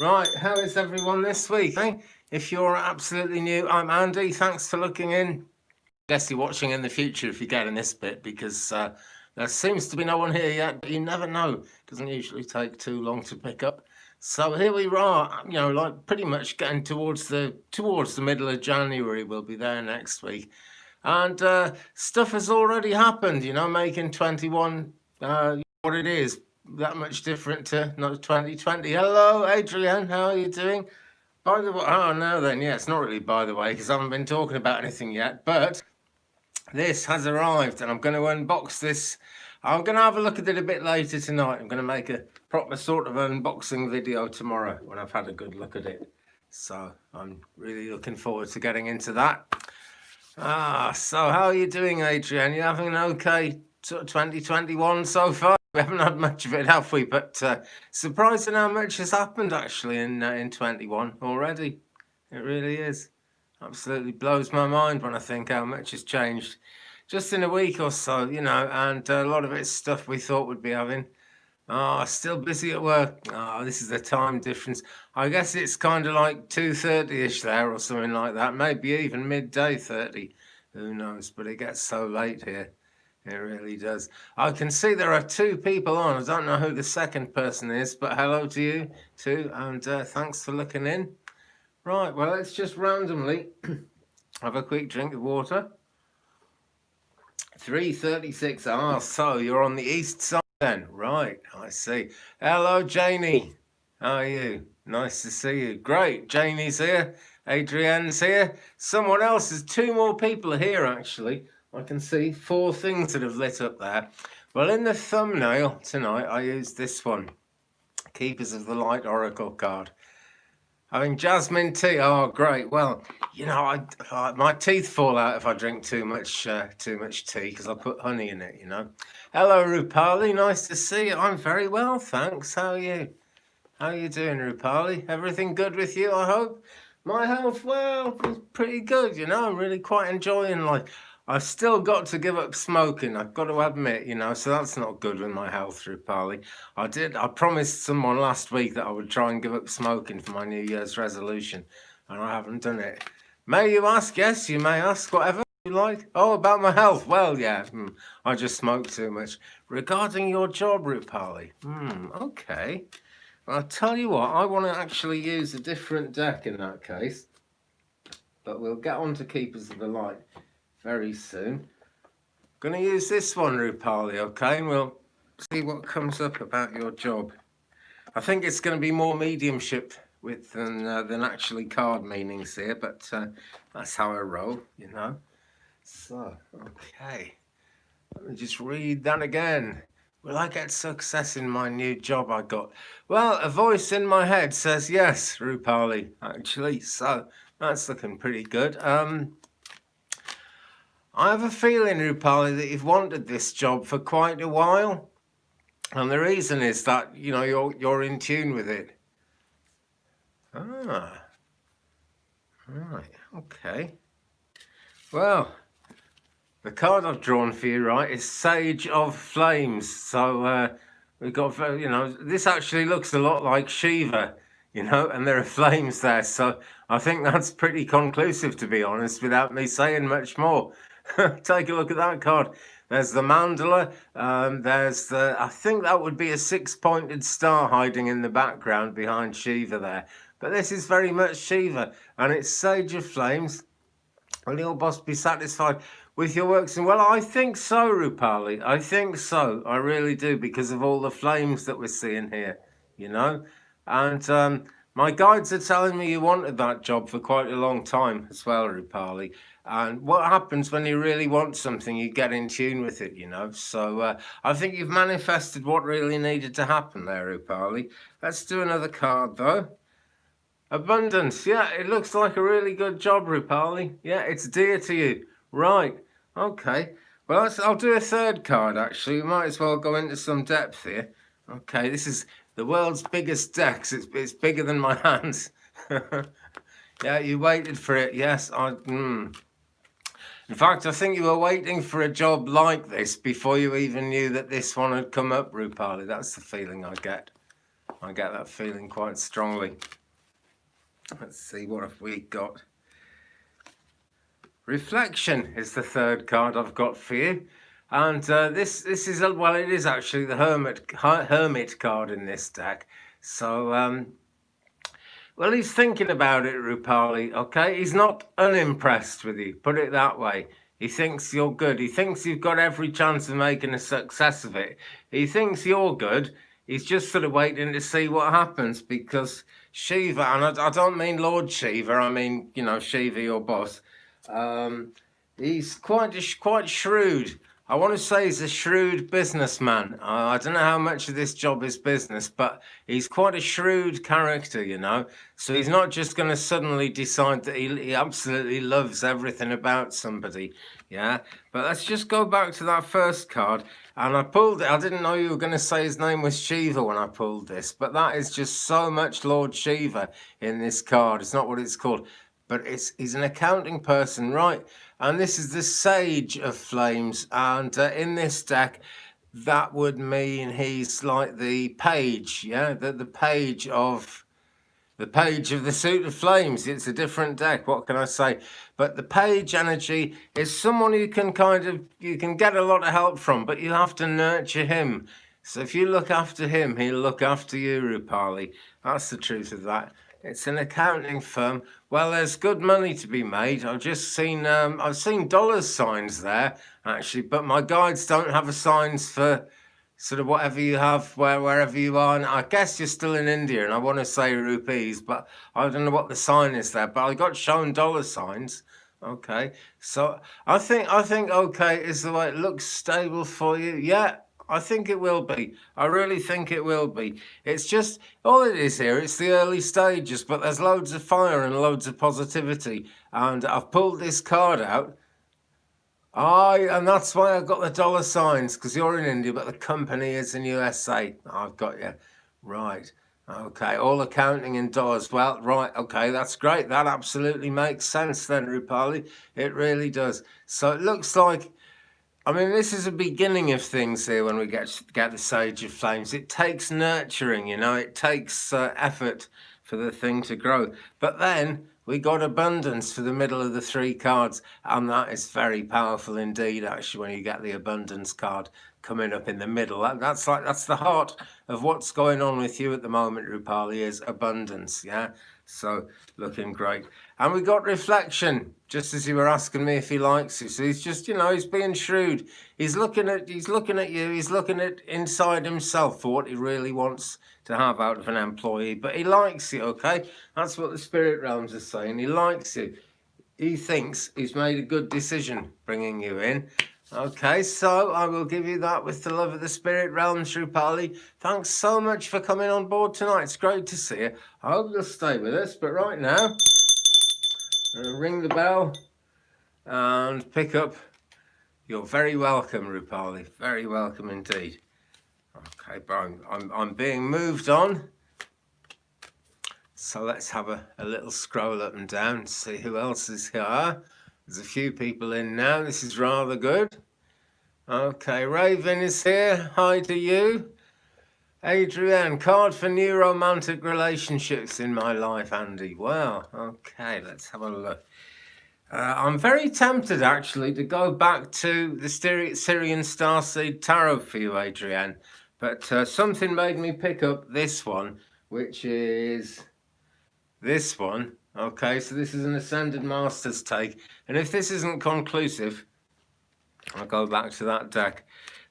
Right, how is everyone this week? If you're absolutely new, I'm Andy. Thanks for looking in. Guess you're watching in the future if you're getting this bit, because there seems to be no one here yet, but you never know. It doesn't usually take too long to pick up. So here we are, like pretty much getting towards the middle of January. We'll be there next week. And stuff has already happened, making 21 what it is. That much different to not 2020. Hello, Adrienne. How are you doing? By the way, oh no, then yeah, it's not really by the way because I haven't been talking about anything yet. But this has arrived, and I'm going to unbox this. I'm going to have a look at it a bit later tonight. I'm going to make a proper sort of unboxing video tomorrow when I've had a good look at it. So I'm really looking forward to getting into that. So how are you doing, Adrienne? You having an okay sort of 2021 so far? We haven't had much of it, have we? But surprising how much has happened actually in 21 already. It really is. Absolutely blows my mind when I think how much has changed just in a week or so, and a lot of it's stuff we thought we'd be having. Still busy at work. This is the time difference. I guess it's kind of like 2:30ish there or something like that. Maybe even midday 30. Who knows? But it gets so late here. It really does. I can see there are two people on. I don't know who the second person is, but hello to you too. And thanks for looking in. Right, well, let's just randomly have a quick drink of water. 3:36. So you're on the east side then. Right, I see. Hello, Janie. How are you? Nice to see you. Great. Janie's here. Adrienne's here. Someone else. There's two more people here, actually. I can see 4 things that have lit up there. Well, in the thumbnail tonight, I used this one. Keepers of the Light Oracle card. Having jasmine tea. Oh, great. Well, my teeth fall out if I drink too much tea because I put honey in it, Hello, Rupali. Nice to see you. I'm very well, thanks. How are you? How are you doing, Rupali? Everything good with you, I hope? My health, well, is pretty good, I'm really quite enjoying life. I've still got to give up smoking, I've got to admit, so that's not good with my health, Rupali. I promised someone last week that I would try and give up smoking for my New Year's resolution, and I haven't done it. May you ask? Yes, you may ask, whatever you like. Oh, about my health? Well, yeah, I just smoke too much. Regarding your job, Rupali? Okay. Well, I'll tell you what, I want to actually use a different deck in that case, but we'll get on to Keepers of the Light very soon. Going to use this one, Rupali, okay? And we'll see what comes up about your job. I think it's going to be more mediumship than actually card meanings here, but that's how I roll, So, okay. Let me just read that again. Will I get success in my new job I got? Well, a voice in my head says yes, Rupali, actually. So that's looking pretty good. I have a feeling, Rupali, that you've wanted this job for quite a while. And the reason is that, you're in tune with it. Right, okay. Well, the card I've drawn for you, right, is Sage of Flames. So we've got, this actually looks a lot like Shiva, and there are flames there. So I think that's pretty conclusive, to be honest, without me saying much more. Take a look at that card. There's the mandala. I think that would be a 6-pointed star hiding in the background behind Shiva there. But this is very much Shiva, and it's Sage of Flames. Will your boss be satisfied with your works? And well, I think so, Rupali. I think so. I really do, because of all the flames that we're seeing here, And my guides are telling me you wanted that job for quite a long time as well, Rupali. And what happens when you really want something, you get in tune with it, So I think you've manifested what really needed to happen there, Rupali. Let's do another card, though. Abundance. Yeah, it looks like a really good job, Rupali. Yeah, it's dear to you. Right. Okay. Well, I'll do a third card, actually. We might as well go into some depth here. Okay, this is the world's biggest deck. It's bigger than my hands. Yeah, you waited for it. Yes, In fact, I think you were waiting for a job like this before you even knew that this one had come up, Rupali. That's the feeling I get. I get that feeling quite strongly. Let's see, what have we got? Reflection is the third card I've got for you. And this is, well, it is actually the Hermit card in this deck. So, well, he's thinking about it, Rupali, okay? He's not unimpressed with you, put it that way. He thinks you're good. He thinks you've got every chance of making a success of it. He thinks you're good. He's just sort of waiting to see what happens, because Shiva, and I don't mean Lord Shiva, I mean, you know, Shiva, your boss. He's quite shrewd. I want to say he's a shrewd businessman. I don't know how much of this job is business, but he's quite a shrewd character, you know. So he's not just going to suddenly decide that he absolutely loves everything about somebody, yeah. But let's just go back to that first card. And I pulled it. I didn't know you were going to say his name was Shiva when I pulled this, but that is just so much Lord Shiva in this card. It's not what it's called, but he's an accounting person, right? And this is the Sage of Flames, and in this deck, that would mean he's like the page, yeah, the page of the Suit of Flames. It's a different deck, what can I say? But the page energy is someone you can get a lot of help from, but you have to nurture him. So if you look after him, he'll look after you, Rupali. That's the truth of that. It's an accounting firm. Well, there's good money to be made. I've seen dollar signs there, actually, but my guides don't have a signs for sort of whatever you have, wherever you are. And I guess you're still in India, and I want to say rupees, but I don't know what the sign is there. But I got shown dollar signs. Okay, so I think okay is the way it looks stable for you. Yeah, I think it will be. I really think it will be. It's just, all it is here, it's the early stages, but there's loads of fire and loads of positivity. And I've pulled this card out. And that's why I got the dollar signs, because you're in India, but the company is in USA. I've got you. Right. Okay, all accounting in dollars. Well, right, okay, that's great. That absolutely makes sense then, Rupali. It really does. So it looks like, I mean, this is a beginning of things here when we get the Sage of Flames. It takes nurturing, you know, it takes effort for the thing to grow. But then we got abundance for the middle of the three cards, and that is very powerful indeed, actually, when you get the abundance card coming up in the middle. That's the heart of what's going on with you at the moment, Rupali, is abundance, yeah? So looking great. And we got reflection, just as you were asking me if he likes you. So he's just, you know, he's being shrewd. He's looking at you. He's looking at inside himself for what he really wants to have out of an employee. But he likes you, okay? That's what the spirit realms are saying. He likes you. He thinks he's made a good decision bringing you in. Okay, so I will give you that with the love of the spirit realms, Rupali. Thanks so much for coming on board tonight. It's great to see you. I hope you'll stay with us. But right now, I'm going to ring the bell and pick up. You're very welcome, Rupali. Very welcome indeed. Okay, but I'm being moved on. So let's have a little scroll up and down to see who else is here. There's a few people in now. This is rather good. Okay, Raven is here. Hi to you. Adrienne, card for new romantic relationships in my life, Andy. Wow. Okay, let's have a look. I'm very tempted, actually, to go back to the Syrian Starseed Tarot for you, Adrienne. But something made me pick up this one, which is this one. Okay, so this is an Ascended Master's take. And if this isn't conclusive, I'll go back to that deck.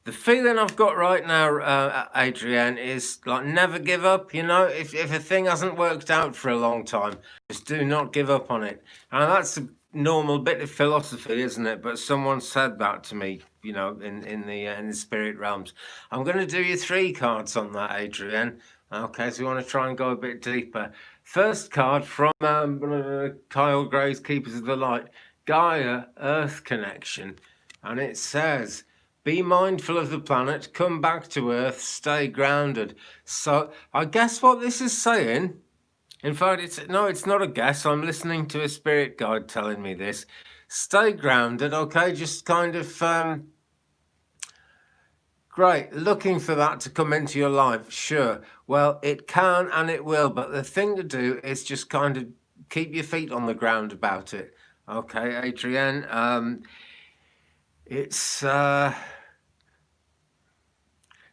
The feeling I've got right now, Adrienne, is like never give up. You know, if a thing hasn't worked out for a long time, just do not give up on it. And that's a normal bit of philosophy, isn't it? But someone said that to me, you know, in the spirit realms. I'm going to do you 3 cards on that, Adrienne. Okay, so we want to try and go a bit deeper. First card from Kyle Gray's Keepers of the Light, Gaia Earth Connection. And it says, be mindful of the planet, come back to Earth, stay grounded. So I guess what this is saying, in fact, it's not a guess. I'm listening to a spirit guide telling me this. Stay grounded, okay? Just kind of Great. Looking for that to come into your life. Sure. Well, it can and it will. But the thing to do is just kind of keep your feet on the ground about it. Okay, Adrienne. It's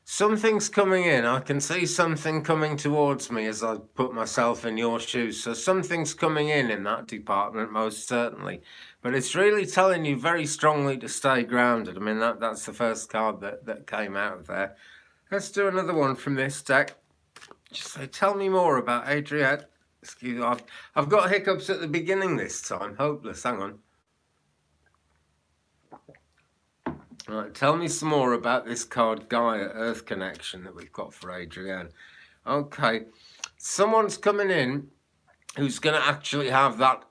something's coming in. I can see something coming towards me as I put myself in your shoes. So something's coming in that department, most certainly. But it's really telling you very strongly to stay grounded. I mean, that's the first card that came out of there. Let's do another one from this deck. Just say, tell me more about Adrienne. Excuse me, I've got hiccups at the beginning this time. Hopeless. Hang on. All right, tell me some more about this card, Gaia, Earth Connection, that we've got for Adrienne. Okay, someone's coming in who's going to actually have that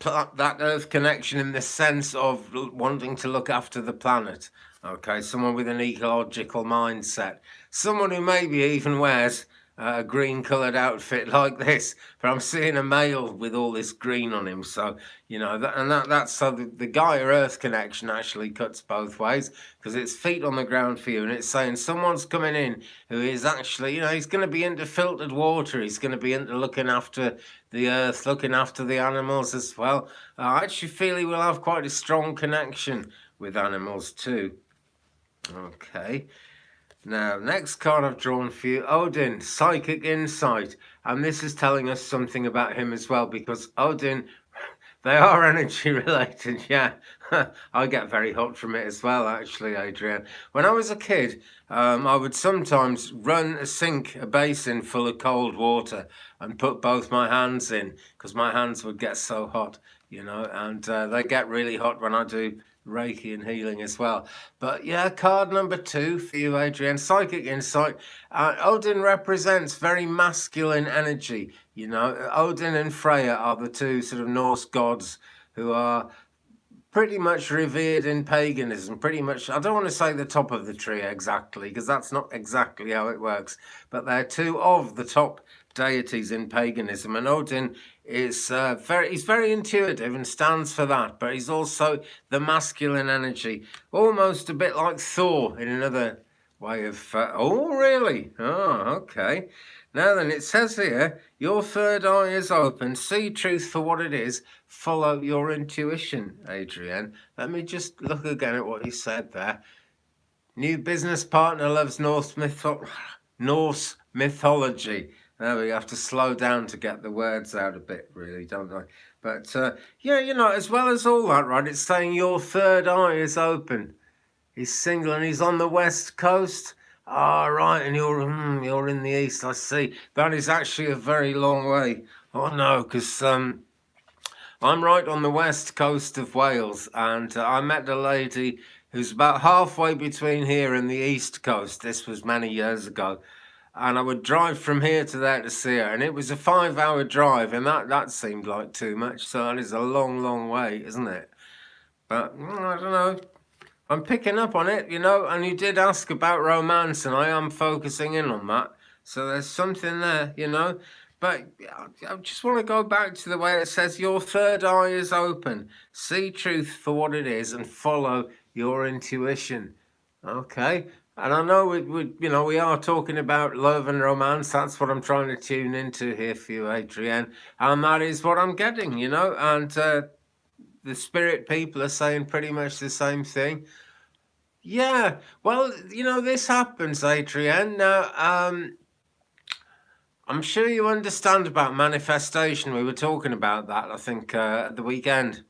Earth Connection in the sense of wanting to look after the planet. Okay, someone with an ecological mindset. Someone who maybe even wears a green coloured outfit like this, but I'm seeing a male with all this green on him. So, you know, that's so the Gaia Earth Connection actually cuts both ways, because it's feet on the ground for you, and it's saying someone's coming in who is actually, you know, he's going to be into filtered water. He's going to be into looking after the earth, looking after the animals as well. I actually feel he will have quite a strong connection with animals too. Okay. Now, next card I've drawn for you, Odin, Psychic Insight. And this is telling us something about him as well, because Odin, they are energy related, yeah. I get very hot from it as well, actually, Adrienne. When I was a kid, I would sometimes run a basin full of cold water and put both my hands in, because my hands would get so hot, you know, and they get really hot when I do Reiki and healing as well. But yeah, card number 2 for you, Adrienne, Psychic Insight. Odin represents very masculine energy. You know, Odin and Freya are the two sort of Norse gods who are pretty much revered in paganism. Pretty much, I don't want to say the top of the tree exactly, because that's not exactly how it works, but they're two of the top deities in paganism. And Odin is he's very intuitive and stands for that, but he's also the masculine energy, almost a bit like Thor in another way of oh really? Oh, okay. Now then, it says here, your third eye is open, see truth for what it is, follow your intuition, Adrienne. Let me just look again at what he said there. New business partner loves Norse mythology. Now we have to slow down to get the words out a bit, really, don't I? But yeah, you know, as well as all that, right, it's saying your third eye is open. He's single and he's on the west coast. Ah, right, and you're in the east, I see. That is actually a very long way. Oh no, because I'm right on the west coast of Wales, and I met a lady who's about halfway between here and the east coast. This was many years ago. And I would drive from here to there to see her, and it was a 5-hour drive, and that seemed like too much. So that is a long, long way, isn't it? But I don't know. I'm picking up on it, you know, and you did ask about romance, and I am focusing in on that. So there's something there, you know. But I just want to go back to the way it says, your third eye is open. See truth for what it is and follow your intuition. Okay. And I know we are talking about love and romance. That's what I'm trying to tune into here for you, Adrienne. And that is what I'm getting, you know. And the spirit people are saying pretty much the same thing. Yeah, well, you know, this happens, Adrienne. Now, I'm sure you understand about manifestation. We were talking about that, I think, at the weekend.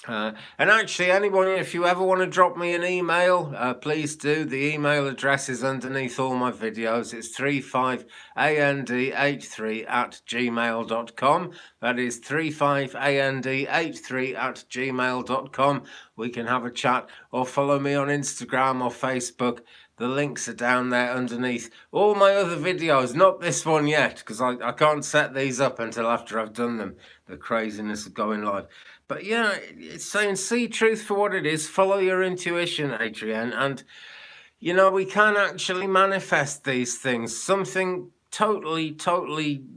And actually, anyone, if you ever want to drop me an email, please do. The email address is underneath all my videos. It's 35and83@gmail.com. That is 35and83@gmail.com. We can have a chat or follow me on Instagram or Facebook. The links are down there underneath all my other videos, not this one yet, because I can't set these up until after I've done them, the craziness of going live. But yeah, it's saying see truth for what it is, follow your intuition, Adrienne, and you know, we can actually manifest these things. Something totally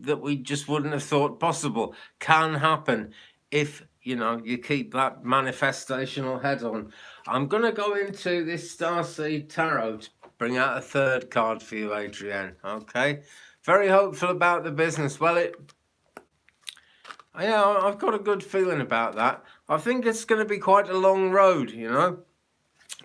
that we just wouldn't have thought possible can happen if you keep that manifestational head on. I'm going to go into this Starseed Tarot to bring out a third card for you, Adrienne. Okay? Very hopeful about the business. Well, I've got a good feeling about that. I think it's going to be quite a long road,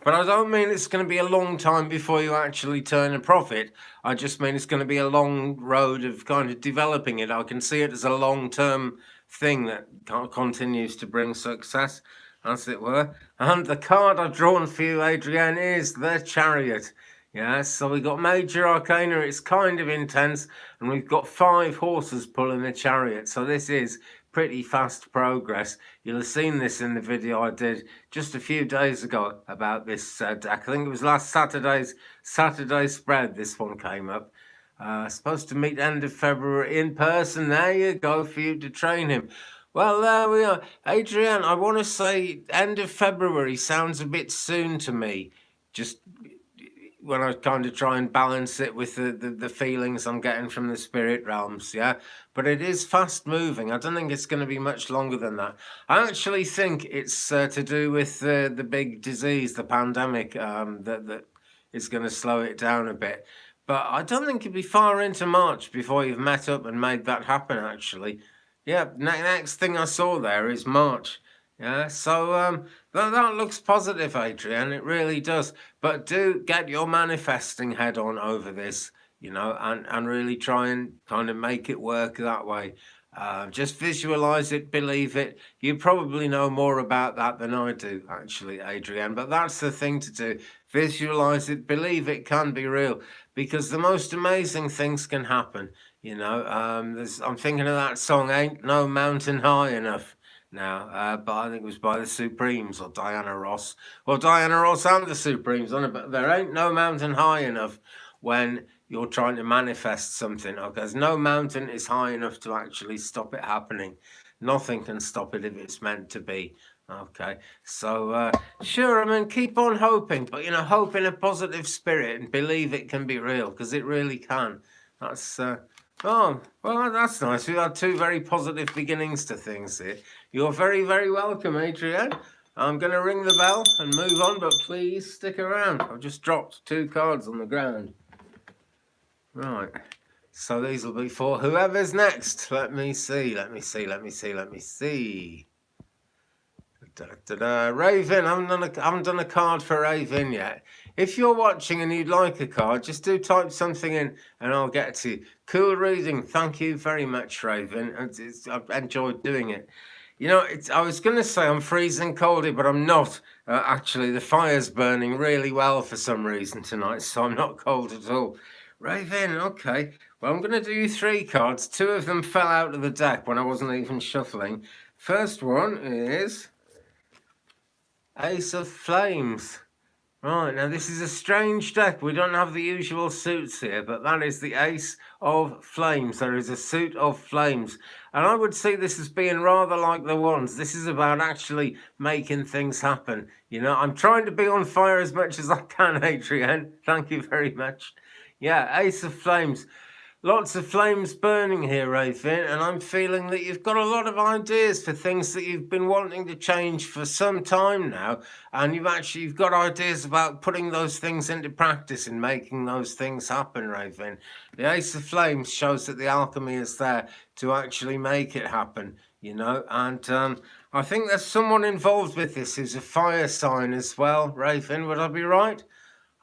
But I don't mean it's going to be a long time before you actually turn a profit. I just mean it's going to be a long road of kind of developing it. I can see it as a long-term thing that continues to bring success, as it were. And the card I've drawn for you, Adrienne, is the Chariot. Yes, so we've got Major Arcana, it's kind of intense, and we've got 5 horses pulling the chariot. So this is pretty fast progress. You'll have seen this in the video I did just a few days ago about this deck. I think it was last Saturday spread this one came up. Supposed to meet end of February in person. There you go for you to train him. Well, there we are. Adrienne, I want to say end of February sounds a bit soon to me. Just when I kind of try and balance it with the feelings I'm getting from the spirit realms, yeah? But it is fast moving. I don't think it's going to be much longer than that. I actually think it's to do with the big disease, the pandemic, that is going to slow it down a bit. But I don't think it'll be far into March before you've met up and made that happen, actually. Yeah, next thing I saw there is March. Yeah, so that looks positive, Adrienne. It really does. But do get your manifesting head on over this, and really try and kind of make it work that way. Just visualize it, believe it. You probably know more about that than I do, actually, Adrienne. But that's the thing to do. Visualize it, believe it can be real. Because the most amazing things can happen, I'm thinking of that song, Ain't No Mountain High Enough. Now, but I think it was by the Supremes or Diana Ross. Well, Diana Ross and the Supremes on it, but there ain't no mountain high enough when you're trying to manifest something. Okay, there's no mountain is high enough to actually stop it happening. Nothing can stop it if it's meant to be. Okay, so sure, I mean, keep on hoping, but hope in a positive spirit and believe it can be real, because it really can. That's oh, well, that's nice. We've had 2 very positive beginnings to things here. You're very, very welcome, Adrienne. I'm going to ring the bell and move on, but please stick around. I've just dropped 2 cards on the ground. Right. So these will be for whoever's next. Let me see. Raven, I haven't done a card for Raven yet. If you're watching and you'd like a card, just do type something in and I'll get to you. Cool reading. Thank you very much, Raven. I've enjoyed doing it. I was going to say I'm freezing cold here, but I'm not. Actually, the fire's burning really well for some reason tonight, so I'm not cold at all. Raven, okay. Well, I'm going to do you 3 cards. 2 of them fell out of the deck when I wasn't even shuffling. First one is Ace of Flames. Right, now this is a strange deck. We don't have the usual suits here, but that is the Ace of Flames. There is a suit of flames. And I would see this as being rather like the ones. This is about actually making things happen. I'm trying to be on fire as much as I can, Adrienne. Thank you very much. Yeah, Ace of Flames. Lots of flames burning here, Raven, and I'm feeling that you've got a lot of ideas for things that you've been wanting to change for some time now, and you've got ideas about putting those things into practice and making those things happen, Raven. The Ace of Flames shows that the alchemy is there to actually make it happen, and I think there's someone involved with this who's a fire sign as well, Raven, would I be right?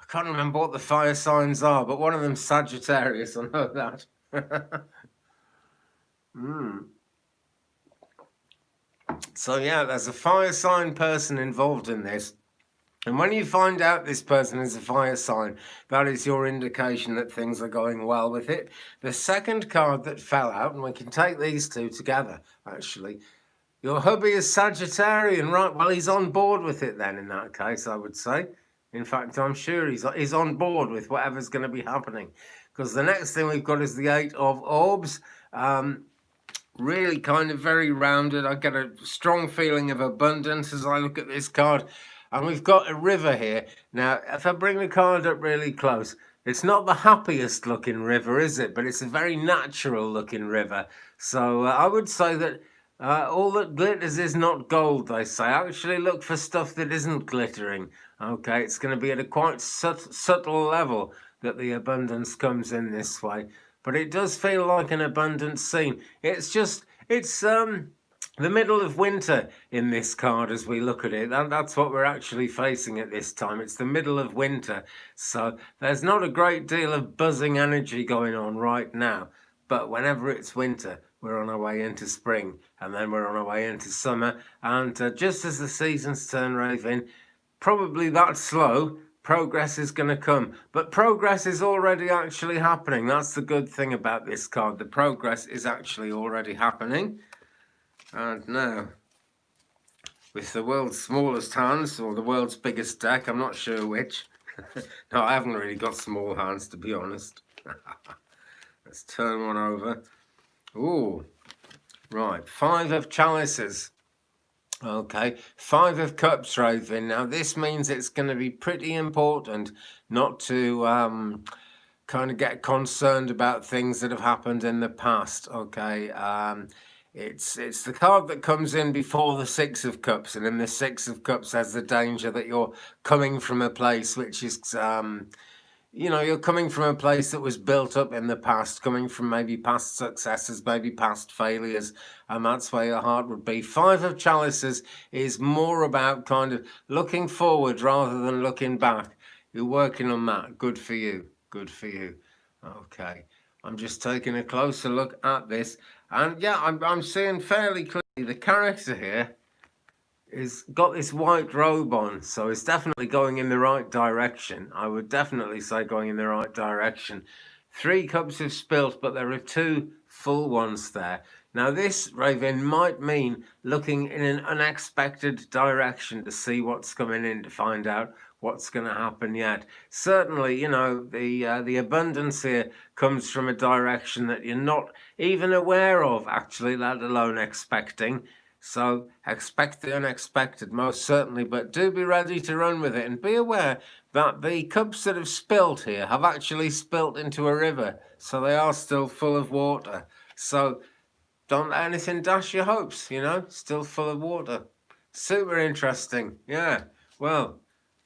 I can't remember what the fire signs are, but one of them's Sagittarius, I know that. So yeah, there's a fire sign person involved in this. And when you find out this person is a fire sign, that is your indication that things are going well with it. The second card that fell out, and we can take these 2 together, actually. Your hubby is Sagittarian, right? Well, he's on board with it then, in that case, I would say. In fact, I'm sure he's on board with whatever's going to be happening. Because the next thing we've got is the 8 of Orbs. Really kind of very rounded. I get a strong feeling of abundance as I look at this card. And we've got a river here. Now, if I bring the card up really close, it's not the happiest looking river, is it? But it's a very natural looking river. So I would say that All that glitters is not gold, they say. Actually, look for stuff that isn't glittering. Okay, it's going to be at a quite subtle level that the abundance comes in this way. But it does feel like an abundant scene. It's the middle of winter in this card as we look at it. That's what we're actually facing at this time. It's the middle of winter. So there's not a great deal of buzzing energy going on right now. But whenever it's winter, we're on our way into spring, and then we're on our way into summer. And just as the seasons turn, Raven, probably that slow, progress is going to come. But progress is already actually happening. That's the good thing about this card. The progress is actually already happening. And now, with the world's smallest hands, or the world's biggest deck, I'm not sure which. No, I haven't really got small hands, to be honest. Let's turn one over. Ooh, right, Five of Chalices. Okay, Five of Cups, Raven. Now, this means it's going to be pretty important not to kind of get concerned about things that have happened in the past, okay? It's the card that comes in before the Six of Cups, and in the Six of Cups has the danger that you're coming from a place which is... you're coming from a place that was built up in the past, coming from maybe past successes, maybe past failures, and that's where your heart would be. Five of Chalices is more about kind of looking forward rather than looking back. You're working on that. Good for you. Good for you. Okay. I'm just taking a closer look at this. And yeah, I'm seeing fairly clearly the character here is got this white robe on, so it's definitely going in the right direction. I would definitely say going in the right direction. 3 cups have spilt, but there are 2 full ones there. Now this, Raven, might mean looking in an unexpected direction to see what's coming in, to find out what's going to happen yet. Certainly, the abundance here comes from a direction that you're not even aware of, actually, let alone expecting. So expect the unexpected, most certainly, but do be ready to run with it, and be aware that the cups that have spilt here have actually spilt into a river, so they are still full of water. So don't let anything dash your hopes, still full of water. Super interesting, yeah. Well,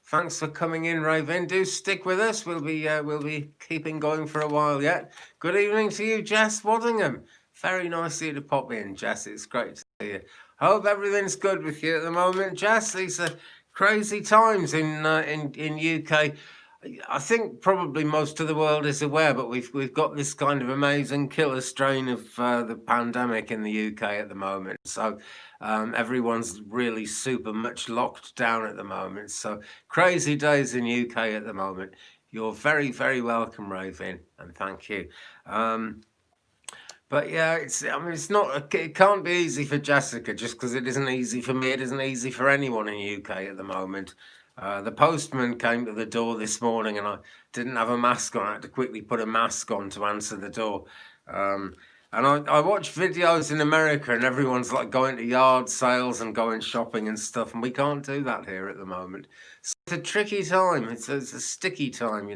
thanks for coming in, Raven. Do stick with us. We'll be keeping going for a while yet. Good evening to you, Jess Waddingham. Very nice of you to pop in, Jess. It's great to see you. I hope everything's good with you at the moment, Jess. These are crazy times in UK. I think probably most of the world is aware, but we've got this kind of amazing killer strain of the pandemic in the UK at the moment. So everyone's really super much locked down at the moment. So crazy days in UK at the moment. You're very, very welcome, Raven, and thank you. But yeah, it can't be easy for Jessica, just because it isn't easy for me. It isn't easy for anyone in UK at the moment. The postman came to the door this morning and I didn't have a mask on. I had to quickly put a mask on to answer the door. And I watch videos in America and everyone's like going to yard sales and going shopping and stuff, and we can't do that here at the moment. So it's a tricky time. It's a sticky time,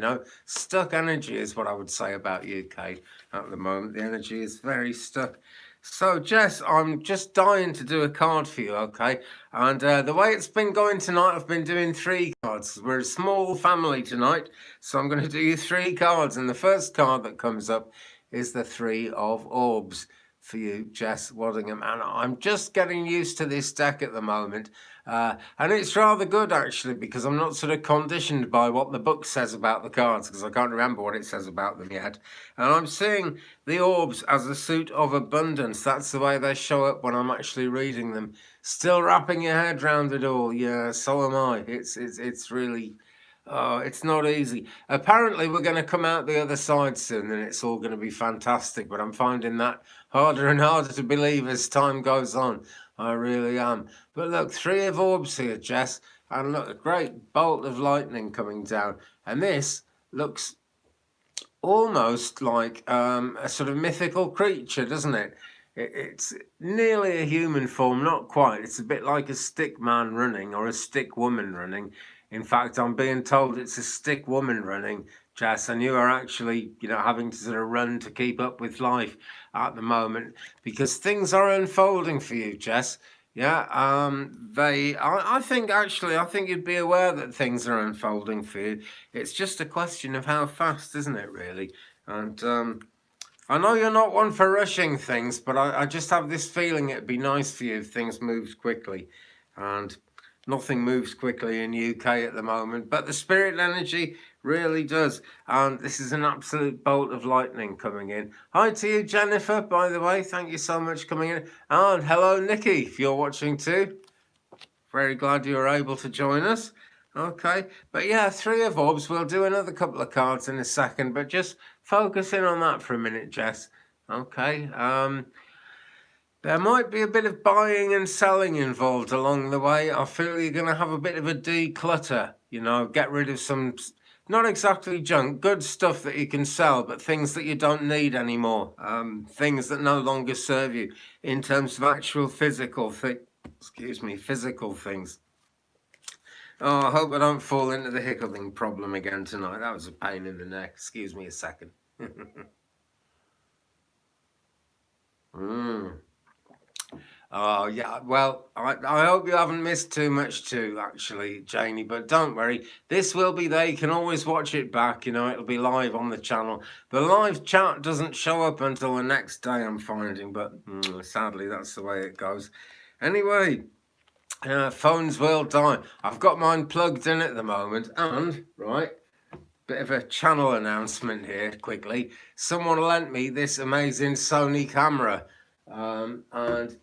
Stuck energy is what I would say about UK at the moment. The energy is very stuck. So, Jess, I'm just dying to do a card for you, okay? And the way it's been going tonight, I've been doing 3 cards. We're a small family tonight, so I'm going to do you 3 cards. And the first card that comes up is the 3 of Orbs for you, Jess Waddingham. And I'm just getting used to this deck at the moment. And it's rather good, actually, because I'm not sort of conditioned by what the book says about the cards, because I can't remember what it says about them yet. And I'm seeing the orbs as a suit of abundance. That's the way they show up when I'm actually reading them. Still wrapping your head around it all. Yeah, so am I. It's really... Oh, it's not easy. Apparently, we're going to come out the other side soon and it's all going to be fantastic, but I'm finding that harder and harder to believe as time goes on. I really am. But look, 3 of Orbs here, Jess, and look, a great bolt of lightning coming down. And this looks almost like a sort of mythical creature, doesn't it? It's nearly a human form, not quite. It's a bit like a stick man running or a stick woman running. In fact, I'm being told it's a stick woman running Jess, and you are actually, having to sort of run to keep up with life at the moment because things are unfolding for you, Jess. Yeah, I think you'd be aware that things are unfolding for you. It's just a question of how fast, isn't it, really? And I know you're not one for rushing things, but I just have this feeling it'd be nice for you if things moved quickly. And nothing moves quickly in UK at the moment, but the spirit energy really does. And this is an absolute bolt of lightning coming in. Hi to you, Jennifer, by the way. Thank you so much for coming in. And hello, Nikki, if you're watching too. Very glad you were able to join us. Okay, but yeah, Three of Orbs. We'll do another couple of cards in a second, but just focus in on that for a minute, Jess. Okay, there might be a bit of buying and selling involved along the way. I feel you're going to have a bit of a declutter, get rid of some, not exactly junk, good stuff that you can sell, but things that you don't need anymore, things that no longer serve you in terms of actual physical things. Oh, I hope I don't fall into the hiccuping problem again tonight. That was a pain in the neck. Excuse me a second. Oh, yeah, well, I hope you haven't missed too much too, actually, Janie, but don't worry. This will be there. You can always watch it back, it'll be live on the channel. The live chat doesn't show up until the next day, I'm finding, but sadly, that's the way it goes. Anyway, phones will die. I've got mine plugged in at the moment, and, right, bit of a channel announcement here, quickly. Someone lent me this amazing Sony camera, and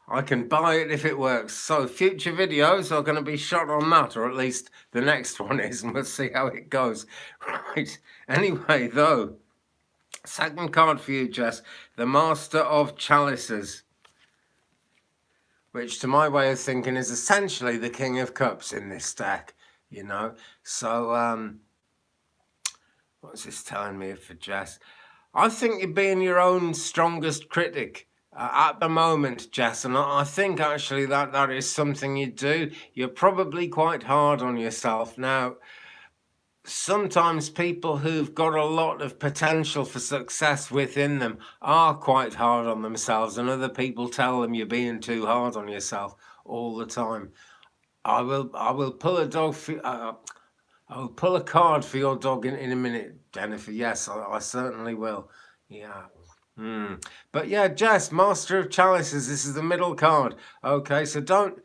I can buy it if it works. So future videos are going to be shot on that, or at least the next one is, and we'll see how it goes. Right. Anyway, though, second card for you, Jess, the Master of Chalices, which to my way of thinking is essentially the King of Cups in this deck, So, what's this telling me for Jess? I think you're being your own strongest critic. At the moment, Jess, and I think actually that is something you do. You're probably quite hard on yourself. Now, sometimes people who've got a lot of potential for success within them are quite hard on themselves, and other people tell them you're being too hard on yourself all the time. I will pull a dog for, I'll pull a card for your dog in a minute, Jennifer. Yes, I certainly will. Yeah. But yeah, Jess, Master of Chalices, this is the middle card. Okay, so don't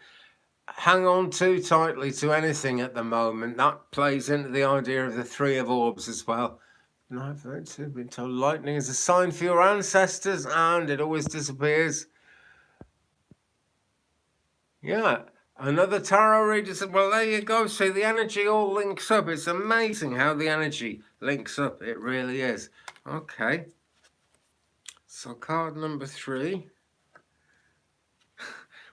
hang on too tightly to anything at the moment. That plays into the idea of the Three of Orbs as well. And I've been told lightning is a sign for your ancestors, and it always disappears. Yeah, another tarot reader said, well, there you go. See, the energy all links up. It's amazing how the energy links up. It really is. Okay. So card number 3,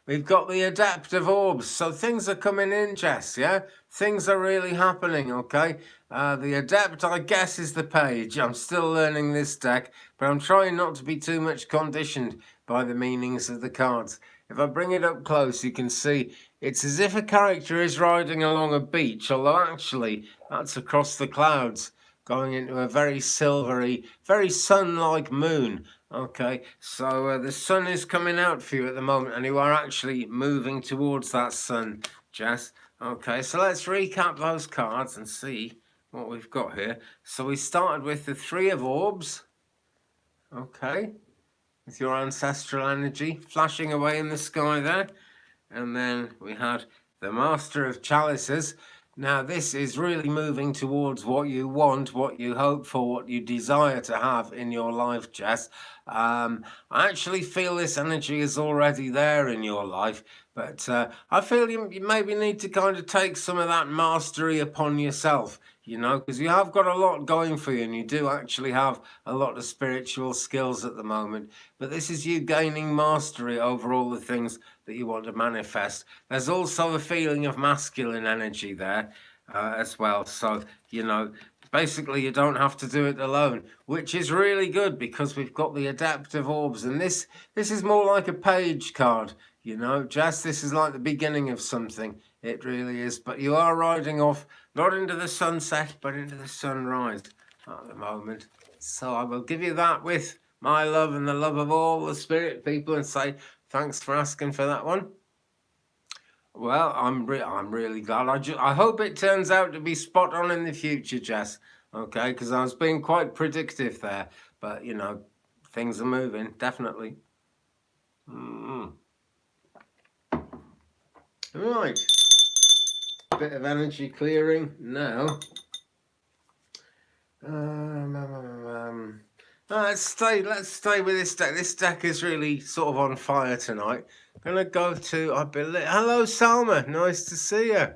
we've got the Adept of Orbs. So things are coming in, Jess, yeah? Things are really happening, okay? The Adept, I guess, is the page. I'm still learning this deck, but I'm trying not to be too much conditioned by the meanings of the cards. If I bring it up close, you can see it's as if a character is riding along a beach, although actually that's across the clouds, going into a very silvery, very sun-like moon. Okay, so the sun is coming out for you at the moment, and you are actually moving towards that sun, Jess. Okay, so let's recap those cards and see what we've got here. So we started with the Three of Orbs. Okay, with your ancestral energy flashing away in the sky there. And then we had the Master of Chalices. Now, this is really moving towards what you want, what you hope for, what you desire to have in your life, Jess. I actually feel this energy is already there in your life, but I feel you maybe need to kind of take some of that mastery upon yourself, because you have got a lot going for you, and you do actually have a lot of spiritual skills at the moment. But this is you gaining mastery over all the things that you want to manifest. There's also a feeling of masculine energy there as well. So, basically you don't have to do it alone, which is really good because we've got the Adept of Orbs. And this is more like a page card, Jess. This is like the beginning of something. It really is. But you are riding off, not into the sunset, but into the sunrise. at the moment. So I will give you that with my love and the love of all the spirit people and say thanks for asking for that one. Well, I'm really glad. I hope it turns out to be spot on in the future, Jess. Okay, because I was being quite predictive there, but you know, things are moving definitely. Right, bit of energy clearing now. Let's stay with this deck. This deck is really sort of on fire tonight. I'm gonna go to, I believe, hello Salma, nice to see you.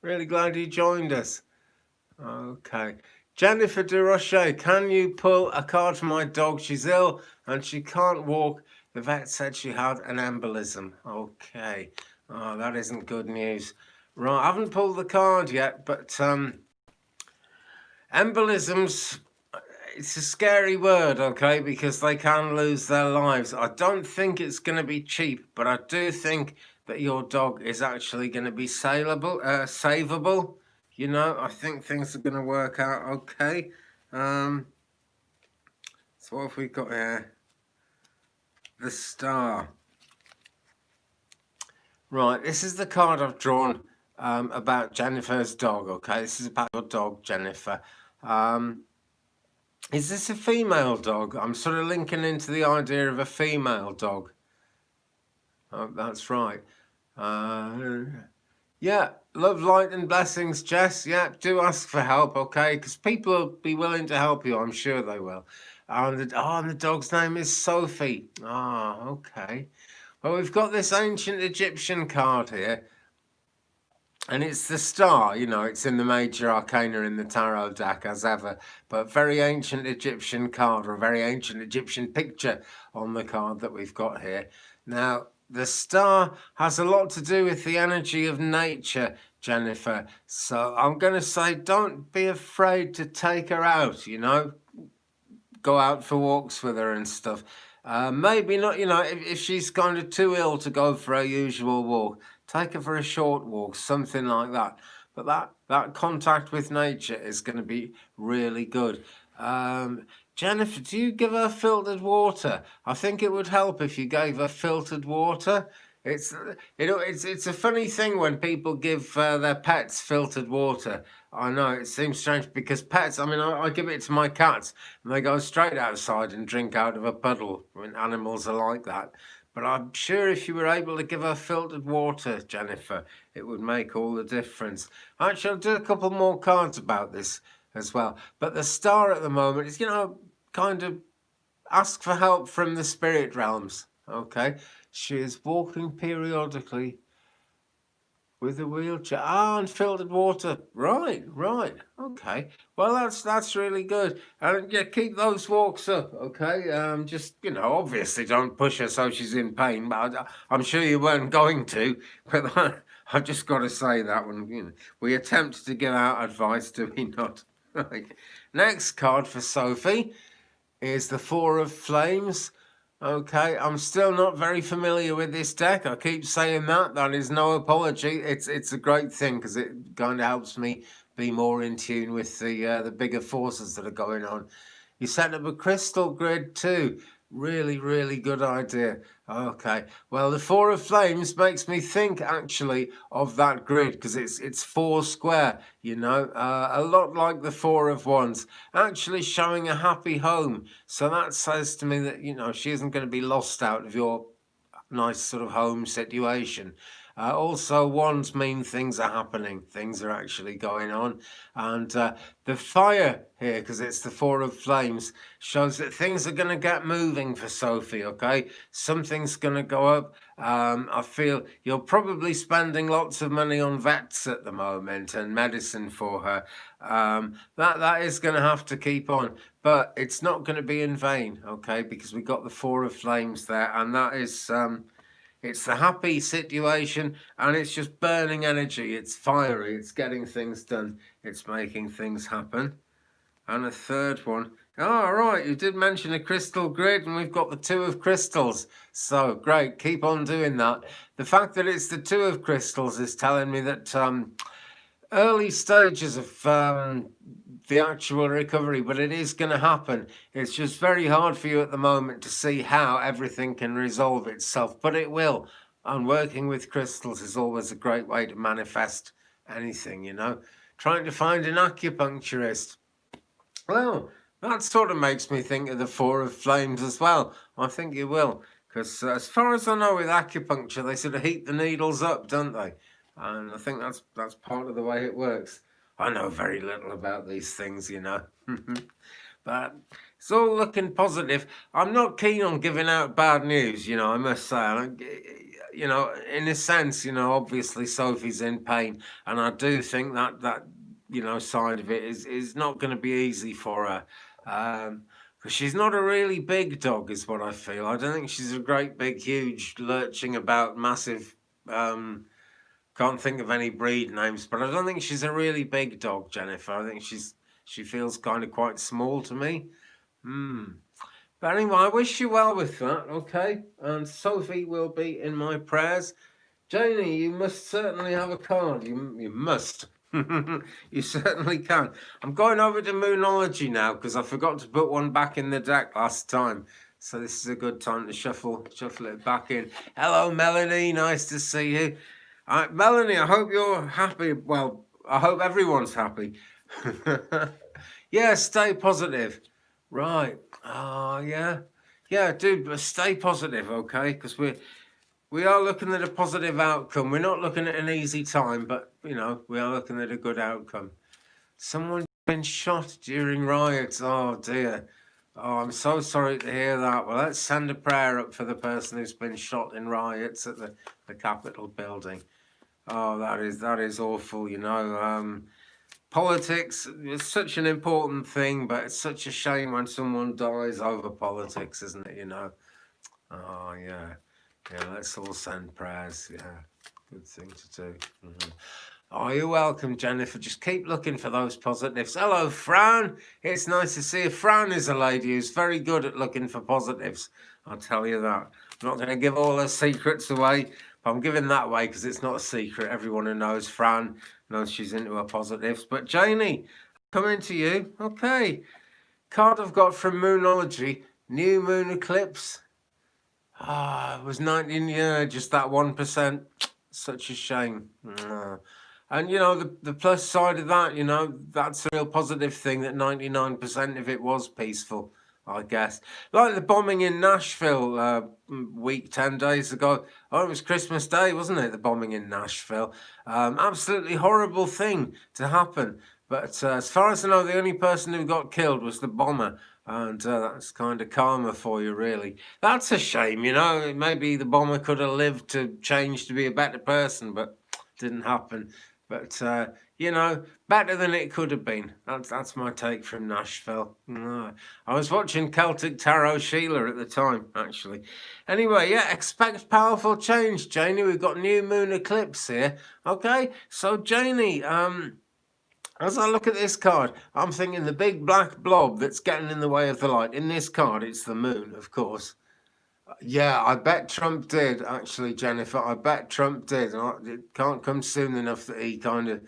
Really glad you joined us. Okay. Jennifer de Roche, can you pull a card for my dog? She's ill and she can't walk. The vet said she had an embolism. Okay. Oh, that isn't good news. Right, I haven't pulled the card yet, but embolisms, it's a scary word, okay, because they can lose their lives. I don't think it's going to be cheap, but I do think that your dog is actually going to be savable. You know, I think things are going to work out okay. So what have we got here? The Star. Right, this is the card I've drawn about Jennifer's dog, okay? This is about your dog, Jennifer. Is this a female dog? I'm sort of linking into the idea of a female dog. Oh, that's right. Yeah, love, light and blessings, Jess. Yeah, do ask for help, okay? Because people will be willing to help you. I'm sure they will. And the dog's name is Sophie. Ah, okay. Well, we've got this ancient Egyptian card here. And it's the Star, you know, it's in the major arcana in the tarot deck as ever, but very ancient Egyptian card, or a very ancient Egyptian picture on the card that we've got here. Now, the Star has a lot to do with the energy of nature, Jennifer. So I'm going to say don't be afraid to take her out, you know, go out for walks with her and stuff. Maybe not, you know, if she's kind of too ill to go for her usual walk, take her for a short walk, something like that. But that contact with nature is going to be really good. Jennifer, do you give her filtered water? I think it would help if you gave her filtered water. It's it's a funny thing when people give their pets filtered water. I know it seems strange because pets. I mean, I give it to my cats, and they go straight outside and drink out of a puddle. I mean, animals are like that. But I'm sure if you were able to give her filtered water, Jennifer, it would make all the difference. Actually, I'll do a couple more cards about this as well. But the Star at the moment is, you know, kind of ask for help from the spirit realms. Okay. She is walking periodically with a wheelchair. And filtered water. Right. Okay. Well, that's really good. And yeah, keep those walks up. Okay. Just, you know, obviously don't push her so she's in pain. But I'm sure you weren't going to. But I've just got to say that one. You know, we attempt to give out advice, do we not? Right. Next card for Sophie is the Four of Flames. Okay, I'm still not very familiar with this deck. I keep saying that. That is no apology. It's a great thing because it kind of helps me be more in tune with the bigger forces that are going on. You set up a crystal grid too. Really good idea. Okay. Well, the Four of Flames makes me think actually of that grid because it's four square, you know, a lot like the Four of Wands, actually showing a happy home. So that says to me that, you know, she isn't going to be lost out of your nice sort of home situation. Also, wands mean things are happening, things are actually going on. And the fire here, because it's the Four of Flames, shows that things are going to get moving for Sophie, okay? Something's going to go up. I feel you're probably spending lots of money on vets at the moment and medicine for her. That is going to have to keep on, but it's not going to be in vain, okay? Because we got the Four of Flames there, and that is... it's the happy situation and it's just burning energy. It's fiery. It's getting things done. It's making things happen. And a third one. Oh, right. You did mention a crystal grid and we've got the Two of Crystals. So great. Keep on doing that. The fact that it's the Two of Crystals is telling me that early stages of the actual recovery, but it is going to happen. It's just very hard for you at the moment to see how everything can resolve itself, but it will. And working with crystals is always a great way to manifest anything, you know. Trying to find an acupuncturist. Well, that sort of makes me think of the Four of Flames as well. I think you will. Because as far as I know with acupuncture, they sort of heat the needles up, don't they? And I think that's part of the way it works. I know very little about these things, you know. But it's all looking positive. I'm not keen on giving out bad news, you know, I must say. You know, in a sense, you know, obviously Sophie's in pain. And I do think that you know, side of it is not going to be easy for her. Because she's not a really big dog, is what I feel. I don't think she's a great, big, huge, lurching about, massive... can't think of any breed names, but I don't think she's a really big dog, Jennifer. I think she feels kind of quite small to me. But anyway, I wish you well with that, okay? And Sophie will be in my prayers. Janie, you must certainly have a card. You must. You certainly can. I'm going over to Moonology now because I forgot to put one back in the deck last time. So this is a good time to shuffle it back in. Hello, Melanie. Nice to see you. Melanie, I hope you're happy. Well, I hope everyone's happy. Yeah, stay positive. Right. Yeah. Yeah, dude, stay positive, okay? Because we are looking at a positive outcome. We're not looking at an easy time, but, you know, we are looking at a good outcome. Someone's been shot during riots. Oh, dear. Oh, I'm so sorry to hear that. Well, let's send a prayer up for the person who's been shot in riots at the Capitol building. Oh, that is awful, you know. Politics is such an important thing, but it's such a shame when someone dies over politics, isn't it, you know? Oh, yeah. Yeah, let's all send prayers. Yeah, good thing to do. Oh, you're welcome, Jennifer. Just keep looking for those positives. Hello, Fran. It's nice to see you. Fran is a lady who's very good at looking for positives. I'll tell you that. I'm not going to give all her secrets away, but I'm giving that away because it's not a secret. Everyone who knows Fran knows she's into her positives. But Janie, coming to you. Okay. Card I've got from Moonology. New moon eclipse. It was 19, yeah, just that 1%. Such a shame. And, you know, the plus side of that, you know, that's a real positive thing that 99% of it was peaceful, I guess. Like the bombing in Nashville week, 10 days ago. Oh, it was Christmas Day, wasn't it? The bombing in Nashville. Absolutely horrible thing to happen. But as far as I know, the only person who got killed was the bomber. And that's kind of karma for you, really. That's a shame, you know. Maybe the bomber could have lived to change to be a better person, but didn't happen. But, you know, better than it could have been. That's my take from Nashville. I was watching Celtic Tarot Sheila at the time, actually. Anyway, yeah, expect powerful change, Janie. We've got new moon eclipse here. Okay, so Janie, as I look at this card, I'm thinking the big black blob that's getting in the way of the light. In this card, it's the moon, of course. Yeah, I bet Trump did, actually, Jennifer. I bet Trump did. It can't come soon enough that he kind of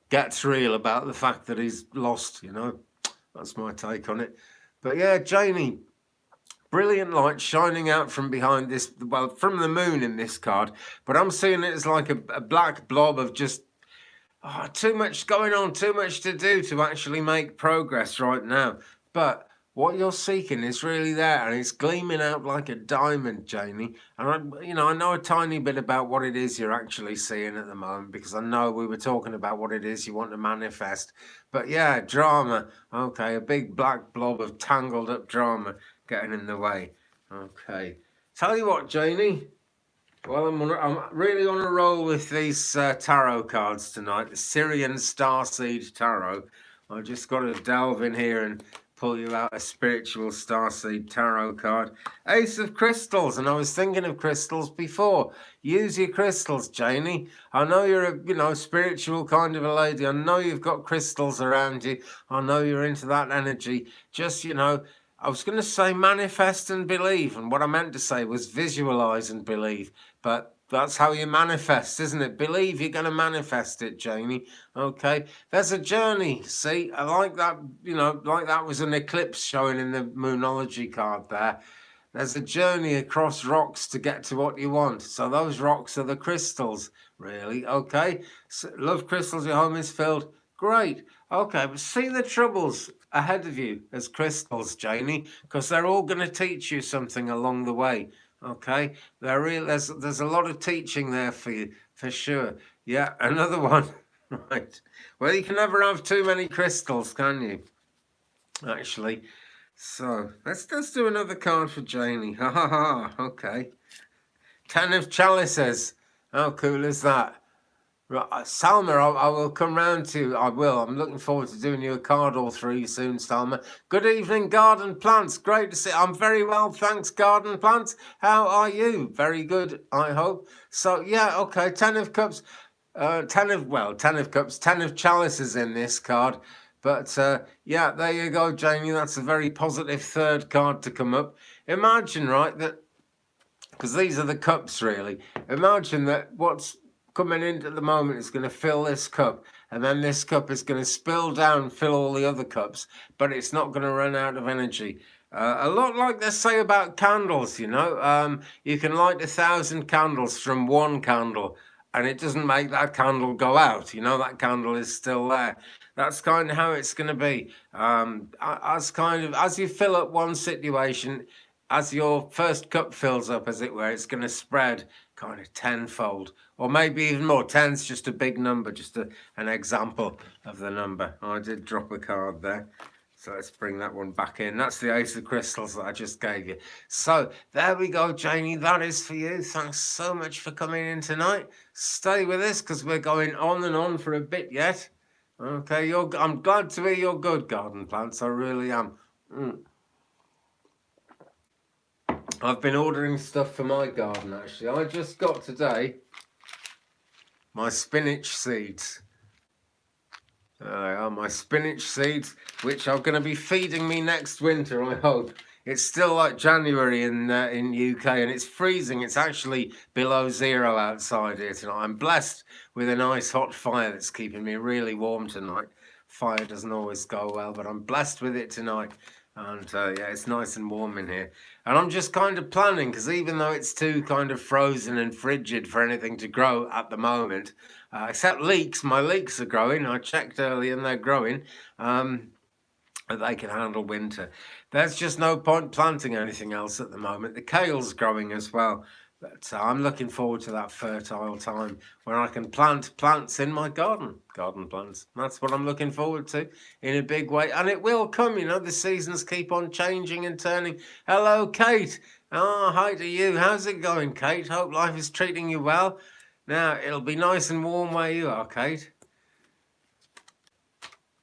gets real about the fact that he's lost, you know. That's my take on it. But yeah, Janie, brilliant light shining out from behind this, well, from the moon in this card. But I'm seeing it as like a black blob of just too much going on, too much to do to actually make progress right now. But what you're seeking is really there, and it's gleaming out like a diamond, Janie. And I know a tiny bit about what it is you're actually seeing at the moment, because I know we were talking about what it is you want to manifest. But yeah, drama. Okay, a big black blob of tangled up drama getting in the way. Okay. Tell you what, Janie. Well, I'm really on a roll with these tarot cards tonight, the Syrian Starseed Tarot. I've just got to delve in here and pull you out a spiritual Starseed Tarot card. Ace of Crystals, and I was thinking of crystals before. Use your crystals, Janie. I know you're a spiritual kind of a lady. I know you've got crystals around you. I know you're into that energy. Just, I was going to say manifest and believe, and what I meant to say was visualize and believe, but that's how you manifest, isn't it? Believe you're going to manifest it, Janie. Okay, there's a journey. See, I like that, you know, like that was an eclipse showing in the Moonology card there. There's a journey across rocks to get to what you want. So those rocks are the crystals, really. Okay, so love crystals, your home is filled. Great. Okay, but see the troubles ahead of you as crystals, Janie, because they're all going to teach you something along the way. Okay, there's a lot of teaching there for you, for sure. Yeah, another one. Right. Well, you can never have too many crystals, can you? Actually. So let's do another card for Janie. Ha ha ha. Okay. 10 of Chalices. How cool is that? Right, Salma, I will come round to you. I will. I'm looking forward to doing you a card or three soon, Salma. Good evening, Garden Plants. Great to see. I'm very well, thanks, Garden Plants. How are you? Very good, I hope. So yeah, okay. 10 of Cups. 10 of Cups. 10 of Chalices in this card. But yeah, there you go, Jamie. That's a very positive third card to come up. Imagine, right, that because these are the cups, really. Imagine that what's coming in at the moment is going to fill this cup, and then this cup is going to spill down, fill all the other cups, but it's not going to run out of energy. A lot like they say about candles, you know. You can light 1,000 candles from one candle, and it doesn't make that candle go out. You know, that candle is still there. That's kind of how it's going to be. As you fill up one situation, as your first cup fills up, as it were, it's going to spread kind of tenfold, or maybe even more. 10's just a big number, just an example of the number. Oh, I did drop a card there. So let's bring that one back in. That's the Ace of Crystals that I just gave you. So there we go, Janie. That is for you. Thanks so much for coming in tonight. Stay with us because we're going on and on for a bit yet. Okay, I'm glad to hear you're good, Garden Plants. I really am. I've been ordering stuff for my garden, actually. I just got today my spinach seeds. There they are, my spinach seeds, which are going to be feeding me next winter, I hope. It's still like January in UK, and it's freezing. It's actually below zero outside here tonight. I'm blessed with a nice hot fire that's keeping me really warm tonight. Fire doesn't always go well, but I'm blessed with it tonight. And yeah, it's nice and warm in here. And I'm just kind of planning, because even though it's too kind of frozen and frigid for anything to grow at the moment, except leeks, my leeks are growing. I checked earlier and they're growing. They can handle winter. There's just no point planting anything else at the moment. The kale's growing as well. But I'm looking forward to that fertile time when I can plant plants in my garden plants. That's what I'm looking forward to in a big way. And it will come, you know, the seasons keep on changing and turning. Hello, Kate. Oh, hi to you. How's it going, Kate? Hope life is treating you well. Now, it'll be nice and warm where you are, Kate.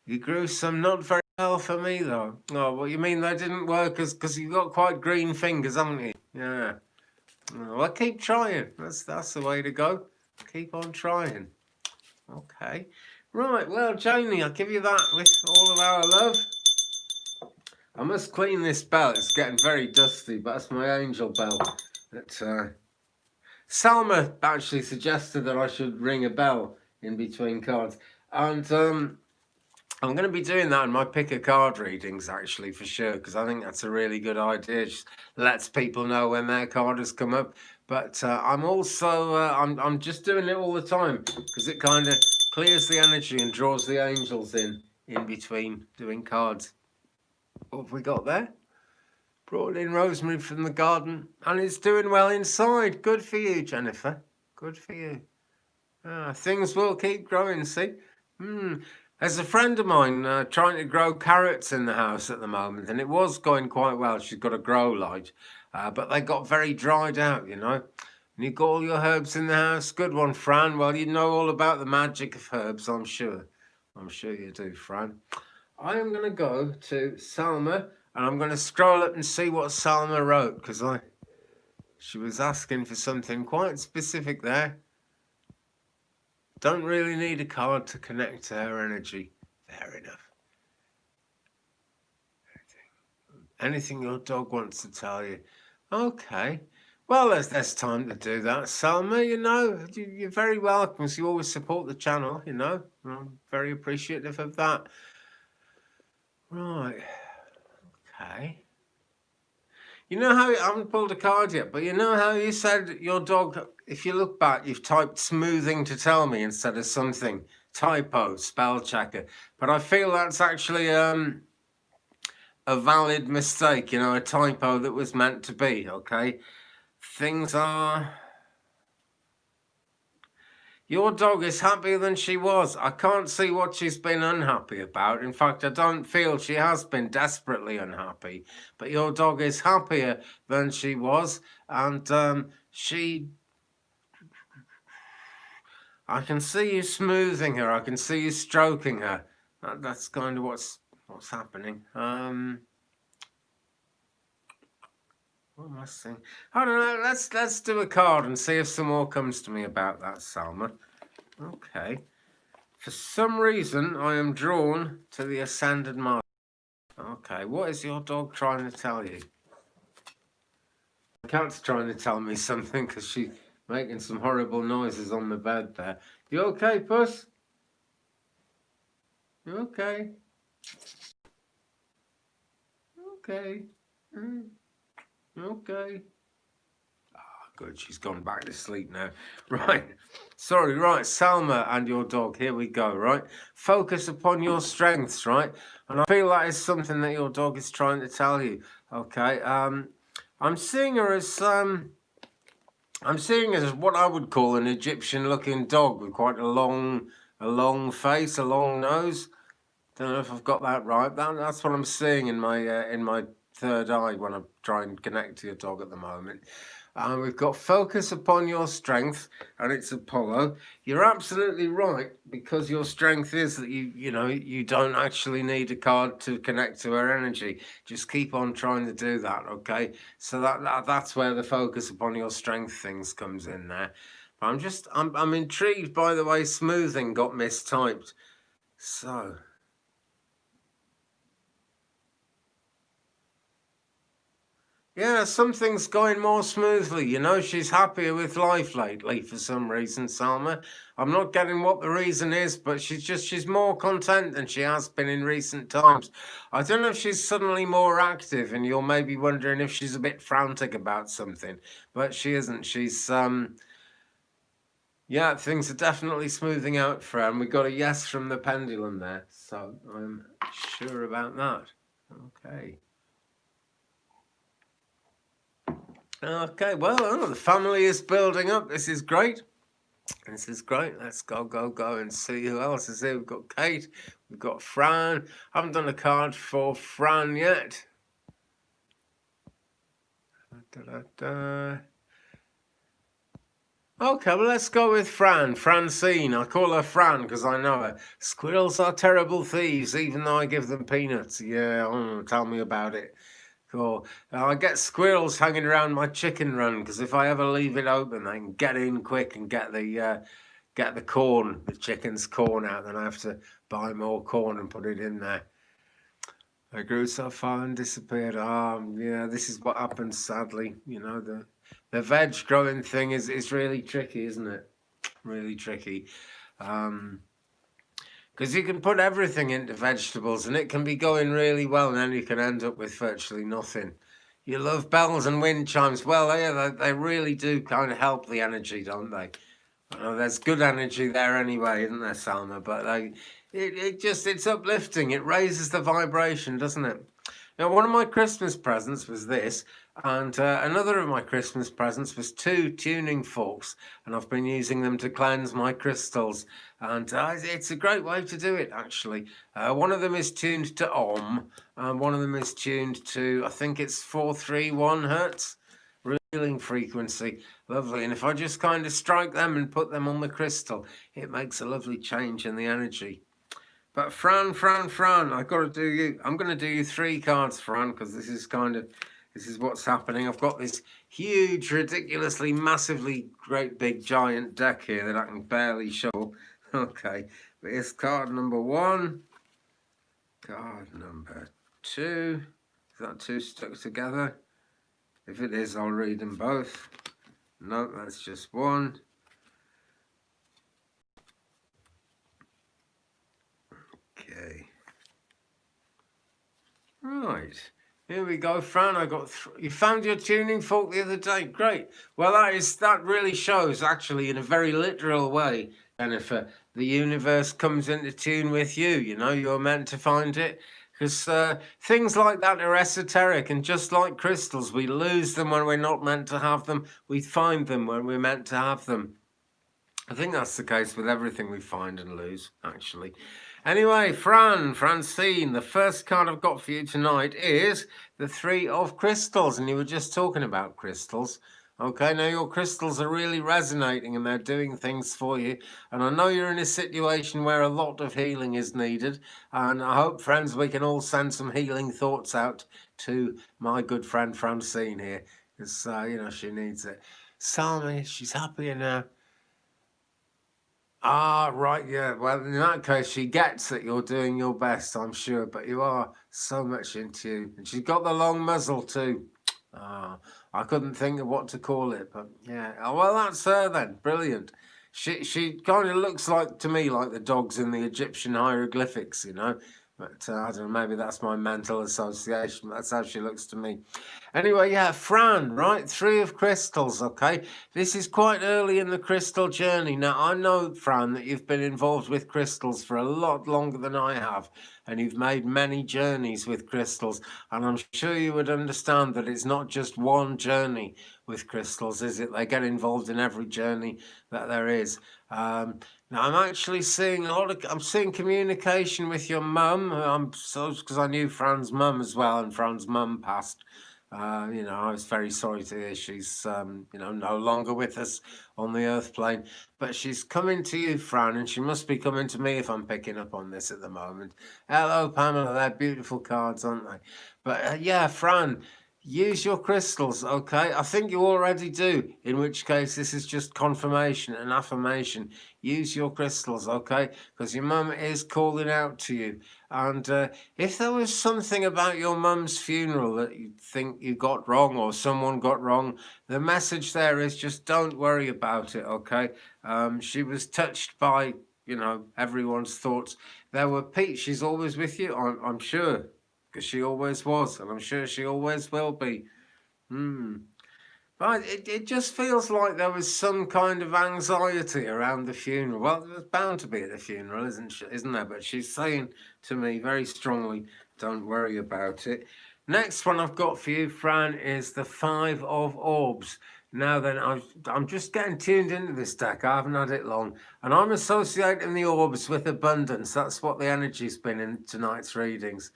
You grew some not very well for me, though. Oh, well, you mean they didn't work because you've got quite green fingers, haven't you? Yeah. Well, keep trying. That's the way to go. Keep on trying. Okay. Right, well, Janie, I'll give you that with all of our love. I must clean this bell. It's getting very dusty, but that's my angel bell. Salma actually suggested that I should ring a bell in between cards. And I'm going to be doing that in my pick a card readings, actually, for sure, because I think that's a really good idea. It just lets people know when their card has come up. But I'm also, I'm just doing it all the time because it kind of clears the energy and draws the angels in between doing cards. What have we got there? Brought in rosemary from the garden, and it's doing well inside. Good for you, Jennifer. Good for you. Things will keep growing, see? There's a friend of mine trying to grow carrots in the house at the moment, and it was going quite well. She's got a grow light, but they got very dried out, you know. And you've got all your herbs in the house. Good one, Fran. Well, you know all about the magic of herbs, I'm sure. I'm sure you do, Fran. I am going to go to Salma, and I'm going to scroll up and see what Salma wrote, because she was asking for something quite specific there. Don't really need a card to connect to her energy. Fair enough. Anything your dog wants to tell you. Okay. Well, there's time to do that, Salma. You know, you're very welcome. So you always support the channel, you know. I'm very appreciative of that. Right. Okay. You know how, I haven't pulled a card yet, but you know how you said your dog, if you look back, you've typed smoothing to tell me instead of something. Typo, spell checker. But I feel that's actually a valid mistake, you know, a typo that was meant to be, okay? Things are... Your dog is happier than she was. I can't see what she's been unhappy about. In fact, I don't feel she has been desperately unhappy. But your dog is happier than she was. And I can see you smoothing her. I can see you stroking her. That's kind of what's happening. What am I saying? I don't know. Let's do a card and see if some more comes to me about that, Salma. Okay. For some reason, I am drawn to the Ascended Master. Okay, what is your dog trying to tell you? The cat's trying to tell me something because she's making some horrible noises on the bed there. You okay, Puss? You okay? Okay. Okay. Good, she's gone back to sleep now. Right, sorry, right, Salma and your dog, here we go, right? Focus upon your strengths, right? And I feel that is something that your dog is trying to tell you, okay? I'm seeing her as, what I would call an Egyptian-looking dog with quite a long face, a long nose. Don't know if I've got that right. That's what I'm seeing in my third eye when I try and connect to your dog at the moment. We've got focus upon your strength, and it's Apollo. You're absolutely right, because your strength is that you don't actually need a card to connect to her energy. Just keep on trying to do that, okay? So that's where the focus upon your strength things comes in there. But I'm intrigued by the way smoothing got mistyped. So... yeah, something's going more smoothly. You know, she's happier with life lately for some reason, Salma. I'm not getting what the reason is, but she's more content than she has been in recent times. I don't know if she's suddenly more active and you're maybe wondering if she's a bit frantic about something, but she isn't. She's, yeah, things are definitely smoothing out for her, and we got a yes from the pendulum there, so I'm sure about that. Okay. Okay, well, the family is building up. This is great. This is great. Let's go and see who else is here. We've got Kate. We've got Fran. I haven't done a card for Fran yet. Okay, well, let's go with Fran. Francine. I call her Fran because I know her. Squirrels are terrible thieves, even though I give them peanuts. Yeah, tell me about it. Cool. I get squirrels hanging around my chicken run because if I ever leave it open, they can get in quick and get the corn, the chicken's corn out. Then I have to buy more corn and put it in there. I grew so far and disappeared. Yeah, this is what happens. Sadly, you know, the veg growing thing is really tricky, isn't it? Really tricky. Because you can put everything into vegetables and it can be going really well, and then you can end up with virtually nothing. You love bells and wind chimes. Well, yeah, they really do kind of help the energy, don't they? There's good energy there anyway, isn't there, Salma? But it's uplifting. It raises the vibration, doesn't it? Now, one of my Christmas presents was this, and another of my Christmas presents was 2 tuning forks, and I've been using them to cleanse my crystals, and it's a great way to do it, actually. One of them is tuned to Om, and one of them is tuned to, I think it's 431 hertz, healing frequency. Lovely. And if I just kind of strike them and put them on the crystal, it makes a lovely change in the energy. But Fran, I'm going to do you 3 cards, Fran, because this is what's happening. I've got this huge, ridiculously, massively great big giant deck here that I can barely show. Okay, but here's card number 1, card number 2, that two stuck together? If it is, I'll read them both. No, that's just one. Okay. Right. Here we go, Fran. I got you found your tuning fork the other day. Great. Well, that really shows, actually, in a very literal way, Jennifer, the universe comes into tune with you. You know, you're meant to find it. Because things like that are esoteric, and just like crystals, we lose them when we're not meant to have them. We find them when we're meant to have them. I think that's the case with everything we find and lose, actually. Anyway, Francine, the first card I've got for you tonight is the Three of Crystals, and you were just talking about crystals. Okay, now your crystals are really resonating and they're doing things for you. And I know you're in a situation where a lot of healing is needed. And I hope, friends, we can all send some healing thoughts out to my good friend Francine here. Because, you know, she needs it. Salmi, she's happier now. Ah, right, yeah. Well, in that case, she gets that you're doing your best, I'm sure, but you are so much into you. And she's got the long muzzle too. Ah, I couldn't think of what to call it, but yeah. Oh, well, that's her then. Brilliant. She kind of looks like to me like the dogs in the Egyptian hieroglyphics, you know. But I don't know, maybe that's my mental association. That's how she looks to me. Anyway, yeah, Fran, right? Three of Crystals, okay? This is quite early in the crystal journey. Now, I know, Fran, that you've been involved with crystals for a lot longer than I have, and you've made many journeys with crystals, and I'm sure you would understand that it's not just one journey with crystals, is it? They get involved in every journey that there is. Now, I'm actually seeing I'm seeing communication with your mum. Because I knew Fran's mum as well, and Fran's mum passed. You know, I was very sorry to hear she's, you know, no longer with us on the earth plane. But she's coming to you, Fran, and she must be coming to me if I'm picking up on this at the moment. Hello, Pamela. They're beautiful cards, aren't they? But yeah, Fran, use your crystals, okay? I think you already do, in which case this is just confirmation and affirmation. Use your crystals, okay? Because your mum is calling out to you. And if there was something about your mum's funeral that you think you got wrong or someone got wrong, the message there is just don't worry about it, okay? She was touched by, you know, everyone's thoughts. There were Pete, she's always with you, I'm sure. Because she always was, and I'm sure she always will be. But it just feels like there was some kind of anxiety around the funeral. Well, there's bound to be at the funeral, isn't there? But she's saying to me very strongly, don't worry about it. Next one I've got for you, Fran, is the Five of Orbs. Now then, I'm just getting tuned into this deck. I haven't had it long. And I'm associating the orbs with abundance. That's what the energy's been in tonight's readings.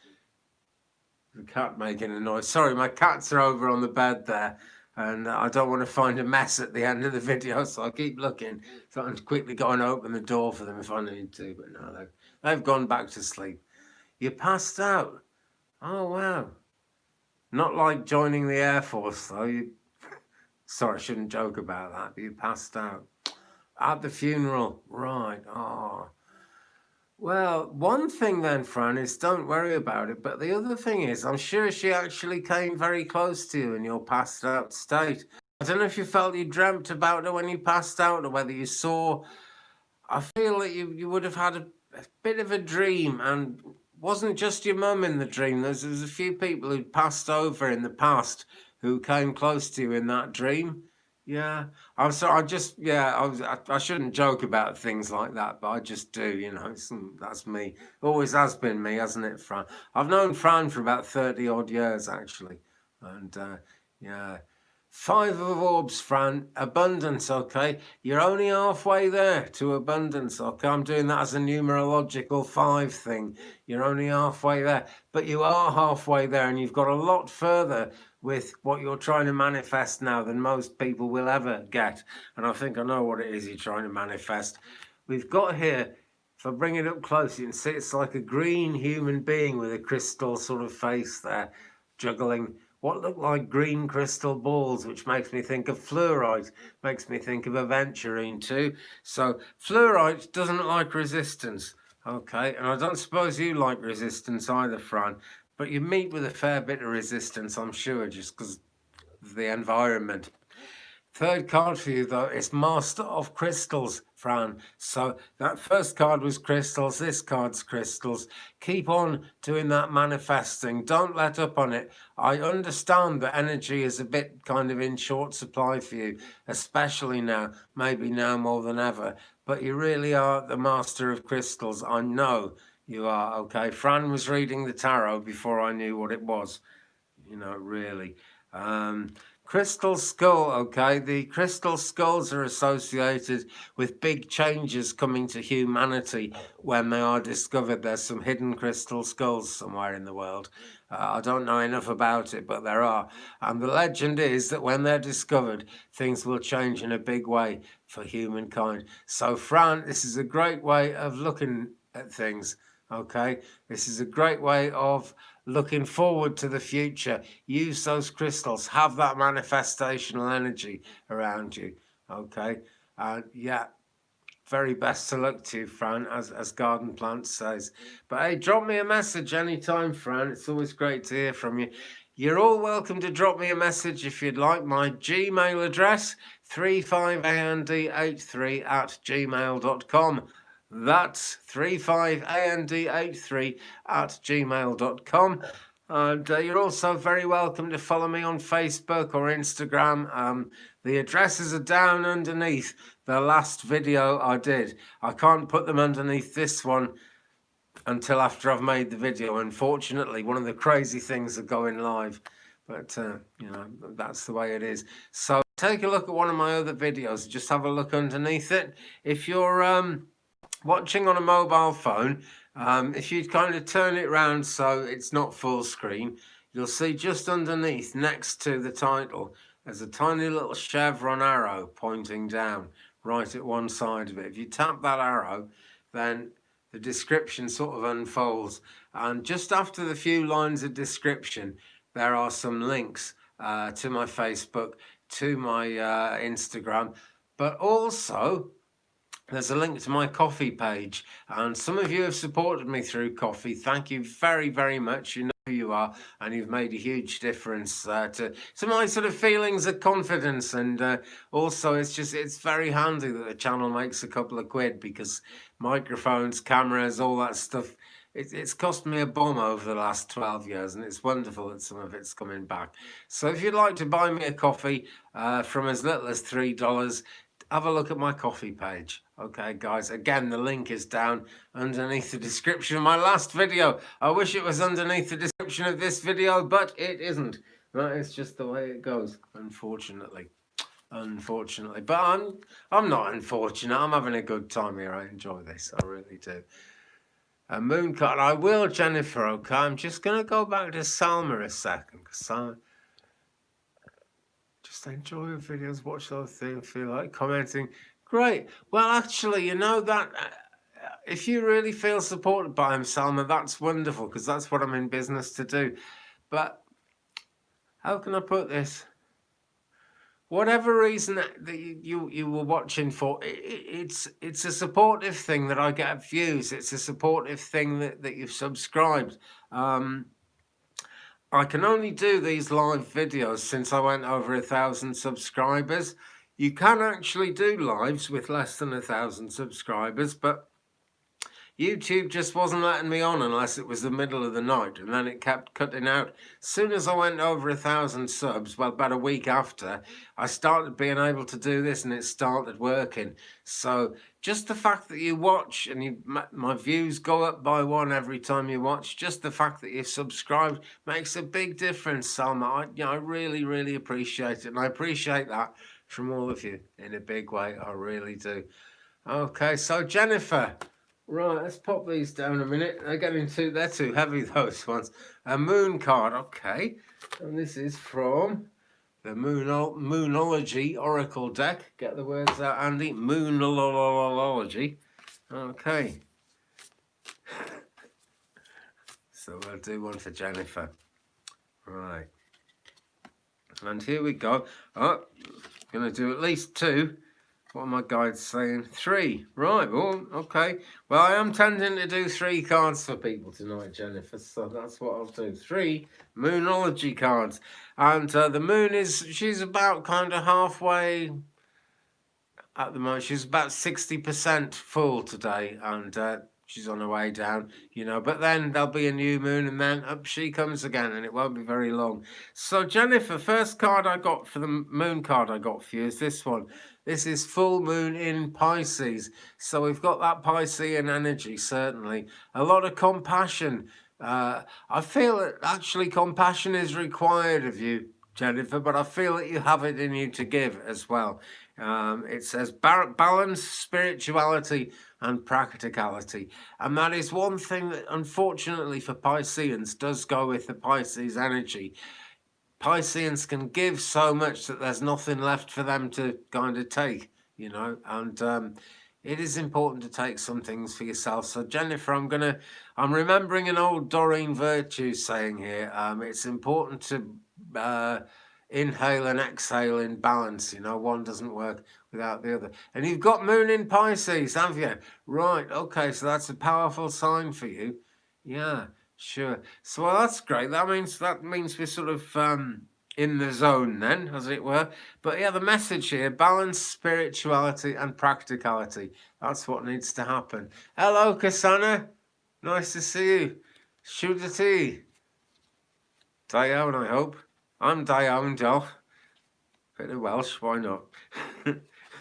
The cat making a noise. Sorry, my cats are over on the bed there, and I don't want to find a mess at the end of the video, so I'll keep looking. So I'm quickly going to open the door for them if I need to, but no, they've gone back to sleep. You passed out. Oh, wow. Not like joining the Air Force, though. Sorry, I shouldn't joke about that, but you passed out. At the funeral. Right. Oh. Well, one thing then, Fran, is don't worry about it. But the other thing is, I'm sure she actually came very close to you in your passed out state. I don't know if you felt you dreamt about her when you passed out or whether you saw. I feel that you would have had a bit of a dream, and wasn't just your mum in the dream. There's a few people who'd passed over in the past who came close to you in that dream. Yeah, I'm sorry. I shouldn't joke about things like that, but I just do. You know, that's me. Always has been me, hasn't it, Fran? I've known Fran for about 30 odd years, actually, and yeah. Five of Orbs, Fran. Abundance, okay? You're only halfway there to abundance, okay? I'm doing that as a numerological 5 thing. You're only halfway there. But you are halfway there, and you've got a lot further with what you're trying to manifest now than most people will ever get. And I think I know what it is you're trying to manifest. We've got here, if I bring it up close, you can see it's like a green human being with a crystal sort of face there, juggling what look like green crystal balls, which makes me think of fluorite, makes me think of aventurine too. So fluorite doesn't like resistance, okay? And I don't suppose you like resistance either, Fran. but you meet with a fair bit of resistance, I'm sure, just because of the environment. Third card for you, though, is Master of Crystals, Fran. So that first card was crystals, this card's crystals. Keep on doing that manifesting. Don't let up on it. I understand that energy is a bit kind of in short supply for you, especially now, maybe now more than ever. But you really are the Master of Crystals. I know you are, okay? Fran was reading the tarot before I knew what it was, you know, really. Crystal skull, okay? The crystal skulls are associated with big changes coming to humanity when they are discovered. There's some hidden crystal skulls somewhere in the world. I don't know enough about it, but there are. And the legend is that when they're discovered, things will change in a big way for humankind. So, Fran, this is a great way of looking at things, okay? This is a great way of looking forward to the future. Use those crystals, have that manifestational energy around you, okay? Yeah, very best of luck to you, Fran, as Garden Plants says. But hey, drop me a message anytime, Fran. It's always great to hear from you. You're all welcome to drop me a message if you'd like. My Gmail address, 35and83@gmail.com. That's 35and83@gmail.com. And you're also very welcome to follow me on Facebook or Instagram. The addresses are down underneath the last video I did. I can't put them underneath this one until after I've made the video. Unfortunately, one of the crazy things of going live. But, you know, that's the way it is. So take a look at one of my other videos. Just have a look underneath it. If you're watching on a mobile phone, if you kind of turn it around so it's not full screen, you'll see just underneath, next to the title, there's a tiny little chevron arrow pointing down right at one side of it. If you tap that arrow, then the description sort of unfolds. And just after the few lines of description, there are some links to my Facebook, to my Instagram, but also there's a link to my Ko-fi page, and some of you have supported me through Ko-fi. Thank you very, very much. You know who you are, and you've made a huge difference to my sort of feelings of confidence. And also, it's very handy that the channel makes a couple of quid, because microphones, cameras, all that stuff, it's cost me a bomb over the last 12 years, and it's wonderful that some of it's coming back. So if you'd like to buy me a coffee from as little as $3, have a look at my Ko-fi page. Okay, guys, again, the link is down underneath the description of my last video. I wish it was underneath the description of this video, but it isn't. That is just the way it goes, unfortunately. Unfortunately. But I'm not unfortunate. I'm having a good time here. I enjoy this. I really do. A moon card. I will, Jennifer, okay? I'm just going to go back to Salma a second, because just enjoy your videos, watch those things, feel like commenting. Great. Well, actually, you know that if you really feel supported by him, Salma, that's wonderful, because that's what I'm in business to do. But how can I put this? Whatever reason that you were watching for, it's a supportive thing that I get views. It's a supportive thing that you've subscribed. I can only do these live videos since I went over 1,000 subscribers. You can actually do lives with less than 1,000 subscribers, but YouTube just wasn't letting me on unless it was the middle of the night, and then it kept cutting out. As soon as I went over 1,000 subs, well, about a week after, I started being able to do this, and it started working. So just the fact that you watch and my views go up by one every time you watch, just the fact that you've subscribed makes a big difference, Salma. I really, really appreciate it, and I appreciate that from all of you in a big way. I really do. Okay, so Jennifer. Right, let's pop these down a minute. They're too heavy, those ones. A moon card, okay. And this is from the Moonology Oracle deck. Get the words out, Andy. Moonology. Okay. So we'll do one for Jennifer. Right. And here we go. Oh, going to do at least two. What are my guides saying? 3. Right, well, okay. Well, I am tending to do 3 cards for people tonight, Jennifer, so that's what I'll do. 3 Moonology cards. And the moon she's about kind of halfway at the moment. She's about 60% full today, and she's on her way down, but then there'll be a new moon, and then up she comes again, and it won't be very long. So, Jennifer, first card I got for the moon card I got for you is this one. This is full moon in Pisces. So we've got that Piscean energy, certainly. A lot of compassion. I feel that actually compassion is required of you, Jennifer, but I feel that you have it in you to give as well. It says balance, spirituality, and practicality. And that is one thing that, unfortunately for Pisceans, does go with the Pisces energy. Pisceans can give so much that there's nothing left for them to kind of take, and it is important to take some things for yourself. So, Jennifer, I'm remembering an old Doreen Virtue saying here, it's important to inhale and exhale in balance. One doesn't work without the other. And you've got moon in Pisces, have you? Right, okay, so that's a powerful sign for you. Yeah, sure. So, well, that's great. That means we're sort of in the zone then, as it were. But yeah, the message here, balance, spirituality, and practicality. That's what needs to happen. Hello, Kasana. Nice to see you. Shudati. Dayon, I hope. I'm Dayon, Joe. Bit of Welsh, why not?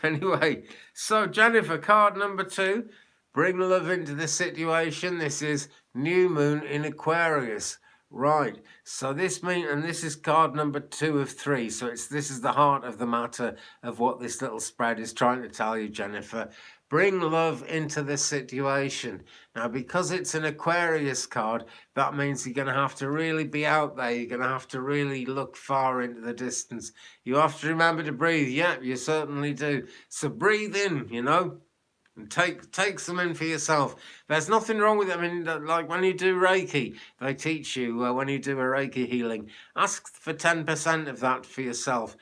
Anyway, so Jennifer, card number 2. Bring love into the situation. This is new moon in Aquarius. Right, so this is card number 2 of 3. So this is the heart of the matter of what this little spread is trying to tell you, Jennifer. Bring love into the situation. Now, because it's an Aquarius card, that means you're going to have to really be out there. You're going to have to really look far into the distance. You have to remember to breathe. Yeah, you certainly do. So breathe in, and take some in for yourself. There's nothing wrong with it. I mean, like when you do Reiki, they teach you when you do a Reiki healing, ask for 10% of that for yourself.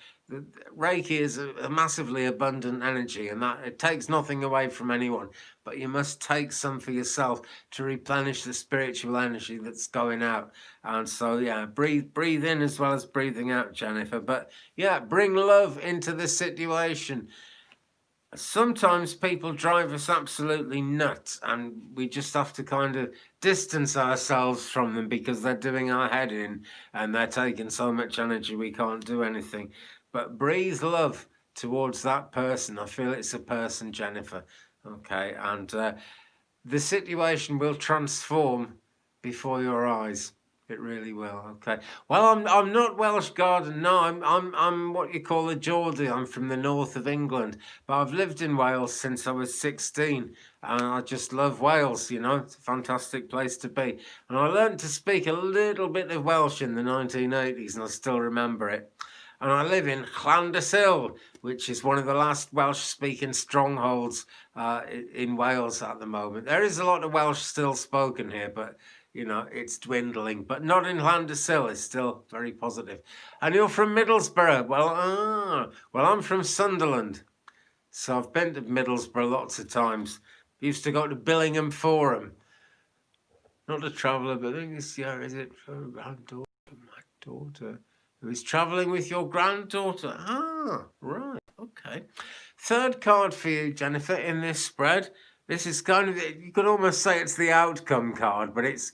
Reiki is a massively abundant energy, and that it takes nothing away from anyone, but you must take some for yourself to replenish the spiritual energy that's going out. And so, yeah, breathe in as well as breathing out, Jennifer. But yeah, bring love into the situation. Sometimes people drive us absolutely nuts, and we just have to kind of distance ourselves from them because they're doing our head in and they're taking so much energy we can't do anything. But breathe love towards that person. I feel it's a person, Jennifer. Okay, and the situation will transform before your eyes. It really will. Okay. Well, I'm not Welsh Garden. No, I'm what you call a Geordie. I'm from the north of England, but I've lived in Wales since I was 16, and I just love Wales. It's a fantastic place to be. And I learned to speak a little bit of Welsh in the 1980s, and I still remember it. And I live in Llandersil, which is one of the last Welsh-speaking strongholds in Wales at the moment. There is a lot of Welsh still spoken here, but it's dwindling, but not in Llandersil. It's still very positive. And you're from Middlesbrough. Well, I'm from Sunderland. So I've been to Middlesbrough lots of times. Used to go to Billingham Forum. Not a traveller, but I think this year, is it for granddaughter? My daughter. Who is travelling with your granddaughter? Ah, right, okay. Third card for you, Jennifer, in this spread. This is kind of, you could almost say it's the outcome card, but it's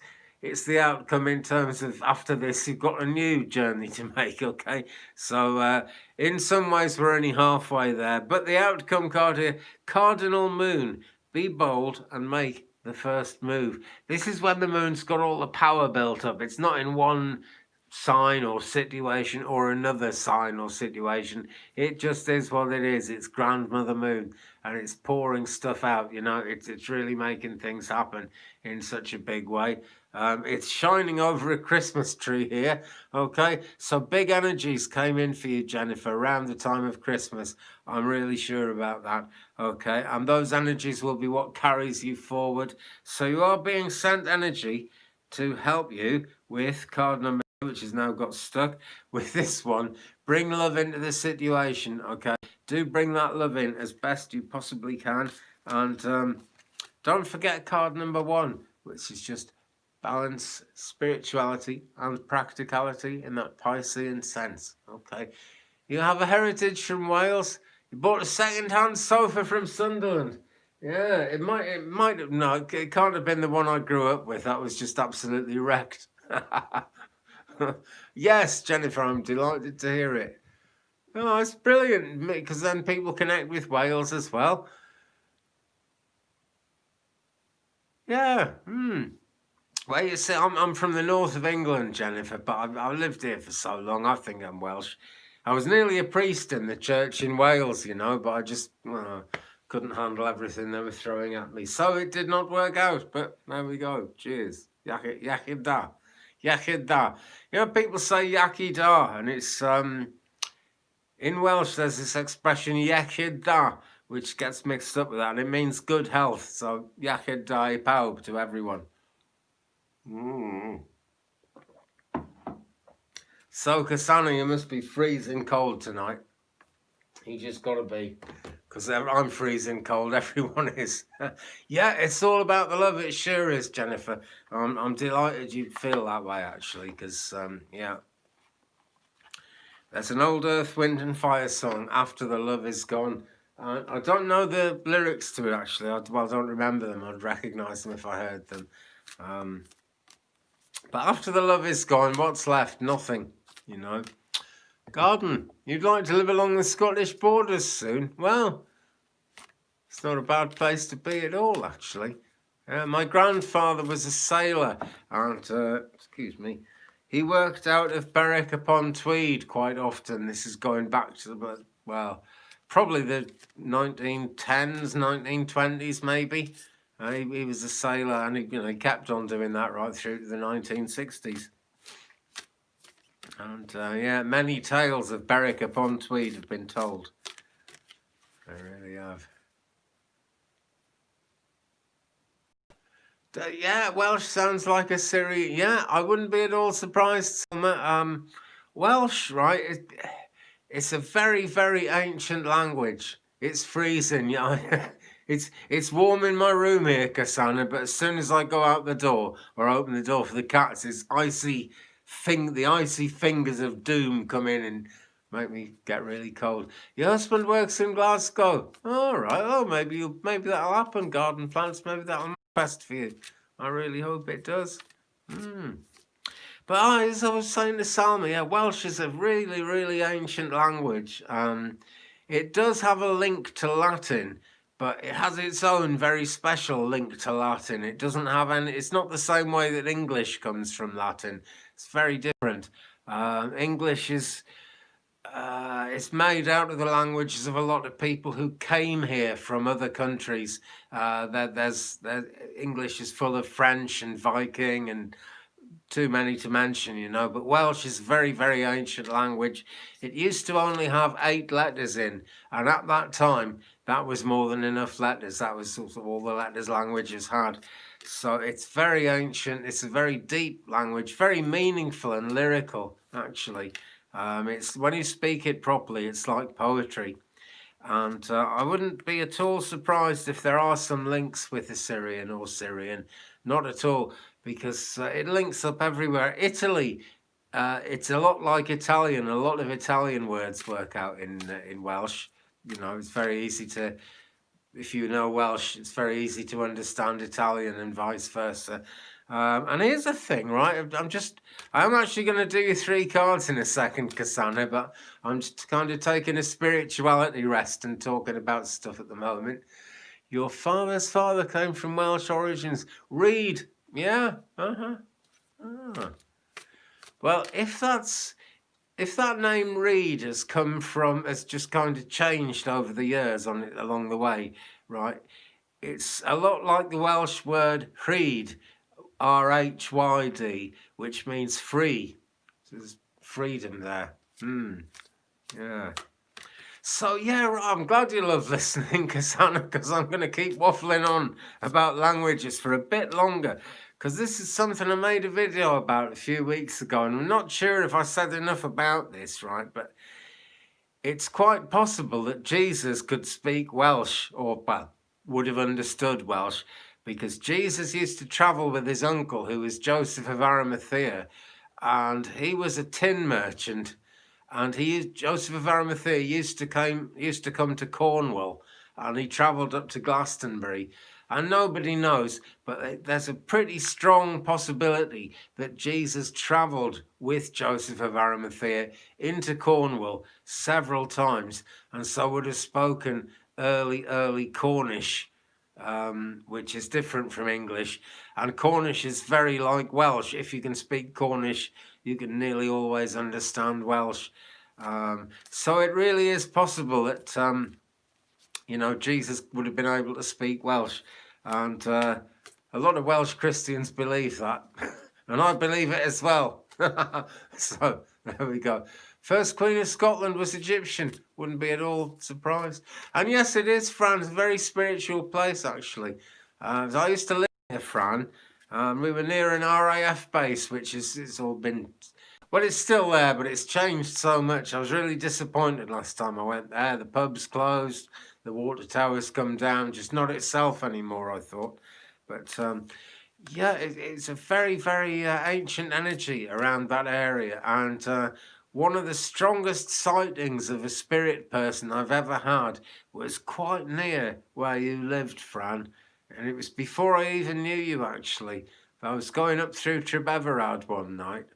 the outcome in terms of after this, you've got a new journey to make, okay? So in some ways, we're only halfway there. But the outcome card here, Cardinal Moon. Be bold and make the first move. This is when the moon's got all the power built up. It's not in one sign or situation or another sign or situation. It just is what it is. It's grandmother moon, and it's pouring stuff out. It's really making things happen in such a big way. It's shining over a Christmas tree here. Okay, so big energies came in for you, Jennifer, around the time of Christmas. I'm really sure about that. Okay, and those energies will be what carries you forward. So you are being sent energy to help you with card number, which has now got stuck with this one. Bring love into the situation, okay? do bring that love in as best you possibly can. And don't forget card number 1, which is just balance, spirituality, and practicality in that Piscean sense. Okay. You have a heritage from Wales. You bought a second-hand sofa from Sunderland. Yeah, it might have, no, it can't have been the one I grew up with. That was just absolutely wrecked. Yes, Jennifer, I'm delighted to hear it. Oh, it's brilliant, because then people connect with Wales as well. Yeah, Well, you see, I'm from the north of England, Jennifer, but I've lived here for so long, I think I'm Welsh. I was nearly a priest in the church in Wales, you know, but I just couldn't handle everything they were throwing at me. So it did not work out, but there we go. Cheers. Iechyd da. Iechyd da. You know, people say Iechyd da, and it's, in Welsh, there's this expression, Iechyd da, which gets mixed up with that, and it means good health. So, Iechyd da I pawb to everyone. So, Kasana, you must be freezing cold tonight. You just got to be, because I'm freezing cold. Everyone is. Yeah, it's all about the love. It sure is, Jennifer. I'm delighted you feel that way, actually, because, yeah. There's an old Earth, Wind and Fire song, After the Love Is Gone. I don't know the lyrics to it, actually. I don't remember them. I'd recognise them if I heard them. But after the love is gone, what's left? Nothing, you know. Garden, you'd like to live along the Scottish borders soon? Well, it's not a bad place to be at all, actually. My grandfather was a sailor, and, excuse me, he worked out of Berwick upon Tweed quite often. This is going back to, well, probably the 1910s, 1920s maybe. He was a sailor, and he kept on doing that right through to the 1960s. And yeah, many tales of Berwick upon Tweed have been told. They really have. Yeah, Welsh sounds like a Syrian. Yeah, I wouldn't be at all surprised. Welsh, right? It's a very, very ancient language. It's freezing. Yeah, it's warm in my room here, Kasana. But as soon as I go out the door or open the door for the cats, it's icy. The icy fingers of doom come in and make me get really cold. Your husband works in Glasgow. All right. Oh, maybe that'll happen. Garden plants. Maybe that'll manifest for you. I really hope it does. But as I was saying to Salma, yeah, Welsh is a really, really ancient language. It does have a link to Latin, but it has its own very special link to Latin. It doesn't have any. It's not the same way that English comes from Latin. It's very different. English is it's made out of the languages of a lot of people who came here from other countries. English is full of French and Viking and too many to mention, you know, but Welsh is a very, very ancient language. It used to only have 8 letters in, and at that time, that was more than enough letters. That was sort of all the letters languages had. So it's very ancient. It's a very deep language, very meaningful and lyrical, actually. It's when you speak it properly, it's like poetry. And I wouldn't be at all surprised if there are some links with Assyrian or Syrian. Not at all, because it links up everywhere. Italy, it's a lot like Italian. A lot of Italian words work out in Welsh. You know, it's very easy to, if you know Welsh, it's very easy to understand Italian and vice versa. And here's the thing, right? I'm actually going to do you 3 cards in a second, Kasana, but I'm just kind of taking a spirituality rest and talking about stuff at the moment. Your father's father came from Welsh origins. Reed, yeah, Well, if that name Reed has just kind of changed over the years along the way, right? It's a lot like the Welsh word rhyd, R-H-Y-D, which means free. So there's freedom there. Yeah. So, yeah, I'm glad you love listening, Kasana, because I'm going to keep waffling on about languages for a bit longer, because this is something I made a video about a few weeks ago, and I'm not sure if I said enough about this, right? But it's quite possible that Jesus could speak Welsh, or, well, would have understood Welsh, because Jesus used to travel with his uncle, who was Joseph of Arimathea, and he was a tin merchant. And Joseph of Arimathea used to come to Cornwall, and he travelled up to Glastonbury. And nobody knows, but there's a pretty strong possibility that Jesus travelled with Joseph of Arimathea into Cornwall several times, and so would have spoken early Cornish, which is different from English. And Cornish is very like Welsh. If you can speak Cornish, you can nearly always understand Welsh. So it really is possible that, Jesus would have been able to speak Welsh. And a lot of Welsh Christians believe that. And I believe it as well. So there we go. First Queen of Scotland was Egyptian. Wouldn't be at all surprised. And yes, it is, Fran. It's a very spiritual place, actually. I used to live near Fran. We were near an RAF base, which it's all been... Well, it's still there, but it's changed so much. I was really disappointed last time I went there. The pub's closed. The water tower's come down. Just not itself anymore, I thought. But... yeah, it's a very, very ancient energy around that area, and one of the strongest sightings of a spirit person I've ever had was quite near where you lived, Fran, and it was before I even knew you, actually. I was going up through Trebevarad one night.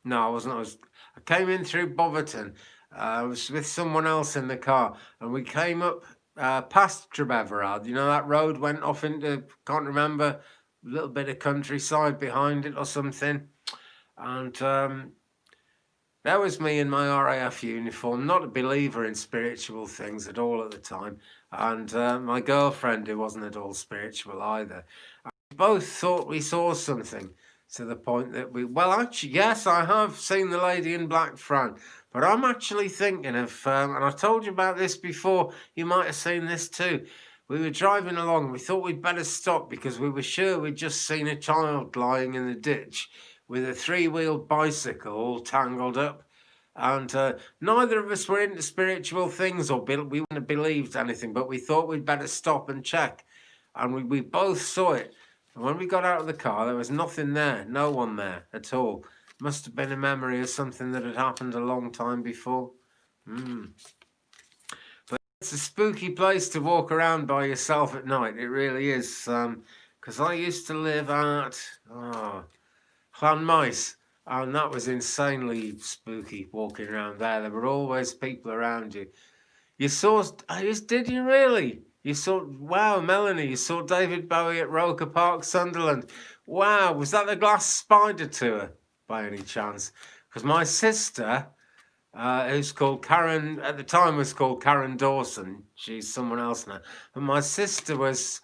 No, I wasn't. I came in through Boverton. I was with someone else in the car, and we came up past Trebevarad. You know, that road went off into, can't remember, a little bit of countryside behind it or something. And there was me in my RAF uniform, not a believer in spiritual things at all at the time. And my girlfriend, who wasn't at all spiritual either. We both thought we saw something, to the point that well, actually, yes, I have seen the lady in black, Fran. But I'm actually thinking of, and I've told you about this before, you might have seen this too. We were driving along, we thought we'd better stop because we were sure we'd just seen a child lying in the ditch with a three-wheeled bicycle all tangled up. And neither of us were into spiritual things, or we wouldn't have believed anything, but we thought we'd better stop and check. And we both saw it. And when we got out of the car, there was nothing there, no one there at all. Must have been a memory of something that had happened a long time before. But it's a spooky place to walk around by yourself at night. It really is. Because I used to live at Llanmaes, and that was insanely spooky walking around there. There were always people around you. You saw, did you really? You saw, wow, Melanie, you saw David Bowie at Roker Park, Sunderland. Wow, was that the Glass Spider tour by any chance? Because my sister, who's called Karen, at the time was called Karen Dawson. She's someone else now. But my sister was,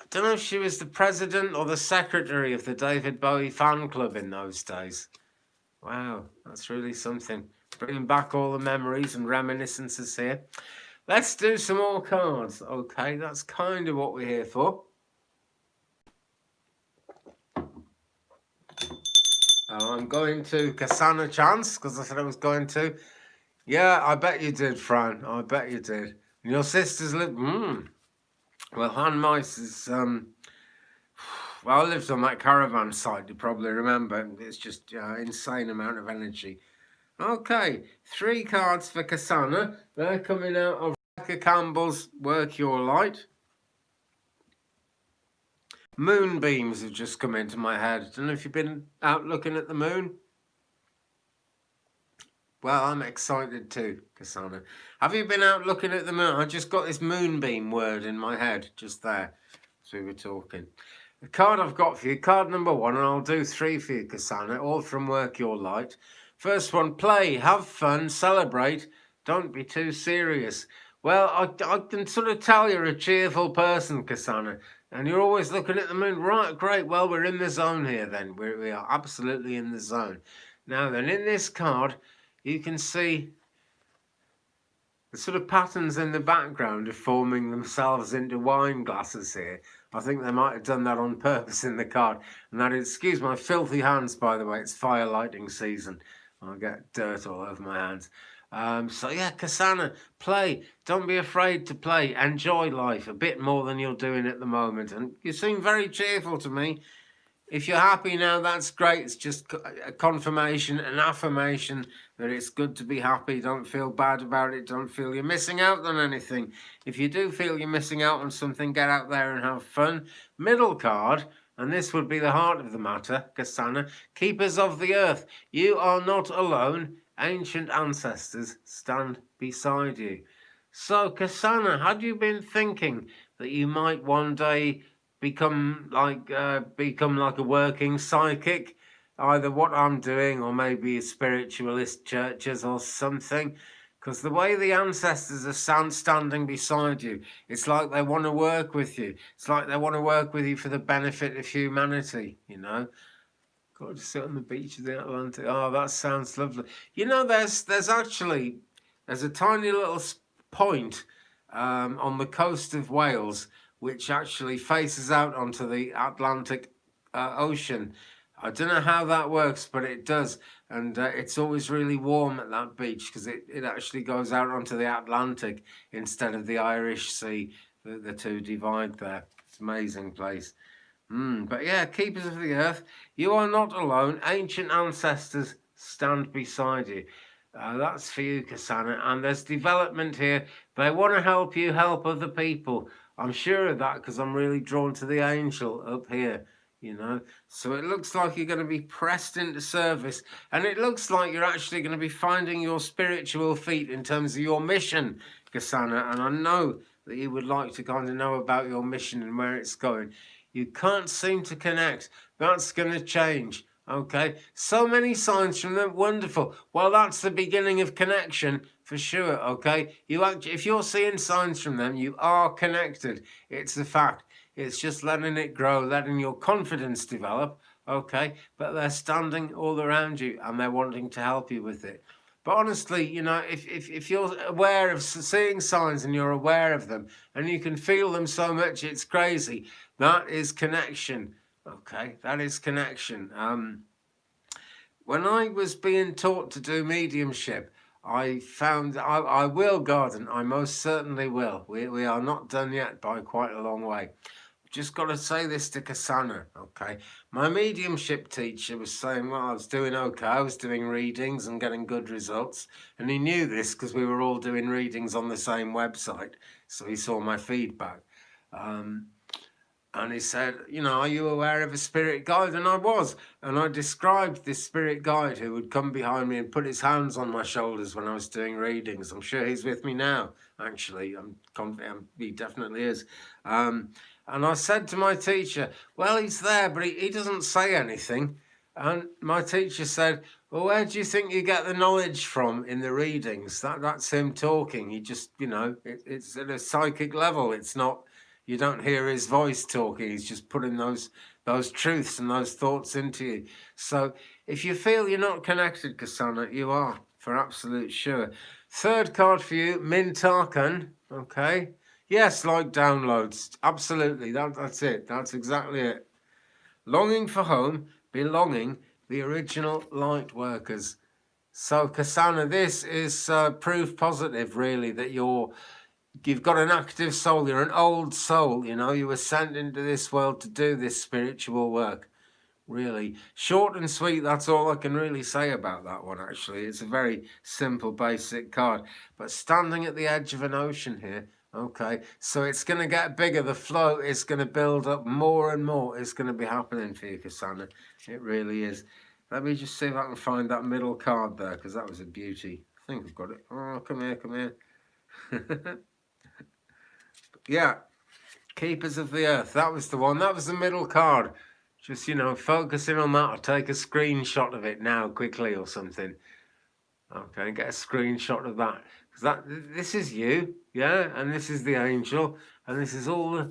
I don't know if she was the president or the secretary of the David Bowie fan club in those days. Wow, that's really something. Bringing back all the memories and reminiscences here. Let's do some more cards. Okay, that's kind of what we're here for. I'm going to Kasana Chance, because I said I was going to. Yeah, I bet you did, Fran. I bet you did. And your sisters live... Well, Llanmaes is... Well, I lived on that caravan site, you probably remember. It's just insane amount of energy. Okay, 3 cards for Kasana. They're coming out of Rebecca Campbell's Work Your Light. Moonbeams have just come into my head. I don't know if you've been out looking at the moon. Well, I'm excited too, Kasana. Have you been out looking at the moon? I just got this moonbeam word in my head, just there, as we were talking. The card I've got for you, card number 1, and I'll do 3 for you, Kasana, all from Work Your Light. First one, play, have fun, celebrate, don't be too serious. Well, I can sort of tell you're a cheerful person, Kasana, and you're always looking at the moon. Right, great, well, we're in the zone here then. We are absolutely in the zone. Now then, in this card, you can see the sort of patterns in the background are forming themselves into wine glasses here. I think they might have done that on purpose in the card. And that is, excuse my filthy hands, by the way, it's fire lighting season. I'll get dirt all over my hands. So yeah, Kasana, play. Don't be afraid to play. Enjoy life a bit more than you're doing at the moment. And you seem very cheerful to me. If you're happy now, that's great. It's just a confirmation, an affirmation that it's good to be happy. Don't feel bad about it. Don't feel you're missing out on anything. If you do feel you're missing out on something, get out there and have fun. Middle card, and this would be the heart of the matter, Kasana. Keepers of the earth, you are not alone. Ancient ancestors stand beside you. So, Kasana, had you been thinking that you might one day become like a working psychic, either what I'm doing or maybe a spiritualist churches or something? Because the way the ancestors are standing beside you, it's like they want to work with you. It's like they want to work with you for the benefit of humanity, you know. Got to sit on the beach of the Atlantic. Oh, that sounds lovely. You know, there's a tiny little point on the coast of Wales which actually faces out onto the Atlantic Ocean. I don't know how that works, but it does. And it's always really warm at that beach because it actually goes out onto the Atlantic instead of the Irish Sea. The two divide there. It's an amazing place. But yeah, keepers of the earth, you are not alone. Ancient ancestors stand beside you. That's for you, Kasana. And there's development here. They want to help you help other people. I'm sure of that because I'm really drawn to the angel up here, you know. So it looks like you're going to be pressed into service. And it looks like you're actually going to be finding your spiritual feet in terms of your mission, Kasana. And I know that you would like to kind of know about your mission and where it's going. You can't seem to connect. That's going to change. Okay, so many signs from them, wonderful. Well, that's the beginning of connection for sure. Okay, if you're seeing signs from them, you are connected. It's a fact. It's just letting it grow, letting your confidence develop. Okay, but they're standing all around you and they're wanting to help you with it. But honestly, you know, if you're aware of seeing signs and you're aware of them and you can feel them so much, it's crazy. That is connection. Okay, that is connection. When I was being taught to do mediumship, I found I will garden. I most certainly will. We are not done yet by quite a long way. Just got to say this to Kasana, okay? My mediumship teacher was saying, well, I was doing okay. I was doing readings and getting good results. And he knew this because we were all doing readings on the same website. So he saw my feedback. And he said, you know, are you aware of a spirit guide? And I was. And I described this spirit guide who would come behind me and put his hands on my shoulders when I was doing readings. I'm sure he's with me now, actually. I'm confident he definitely is. And I said to my teacher, well, he's there, but he doesn't say anything. And my teacher said, well, where do you think you get the knowledge from in the readings? That's him talking. He just, you know, it's at a psychic level. It's not... You don't hear his voice talking. He's just putting those truths and those thoughts into you. So if you feel you're not connected, Kasana, you are, for absolute sure. Third card for you, Mintakan. Okay. Yes, like downloads. Absolutely. That's it. That's exactly it. Longing for home, belonging, the original light workers. So, Kasana, this is proof positive, really, that you've got an active soul. You're an old soul, you know. You were sent into this world to do this spiritual work. Really short and sweet. That's all I can really say about that one, actually. It's a very simple, basic card. But standing at the edge of an ocean here, okay, so it's going to get bigger. The flow is going to build up more and more. It's going to be happening for you, Kasana. It really is. Let me just see if I can find that middle card there, because that was a beauty. I think I've got it. Oh, come here, come here. Yeah, Keepers of the Earth. That was the one. That was the middle card. Just, you know, focusing on that. I'll take a screenshot of it now quickly or something. Okay, get a screenshot of that. Because this is you, yeah? And this is the angel. And this is all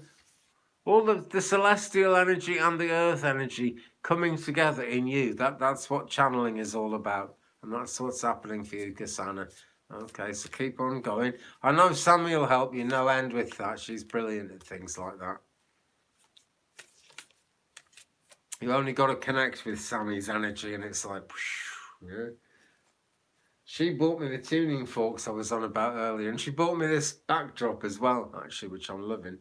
the celestial energy and the earth energy coming together in you. That's what channeling is all about. And that's what's happening for you, Kasana. Okay, so keep on going. I know Sammy will help you no end with that. She's brilliant at things like that. You only got to connect with Sammy's energy and it's like, yeah. She bought me the tuning forks I was on about earlier, and she bought me this backdrop as well, actually, which I'm loving.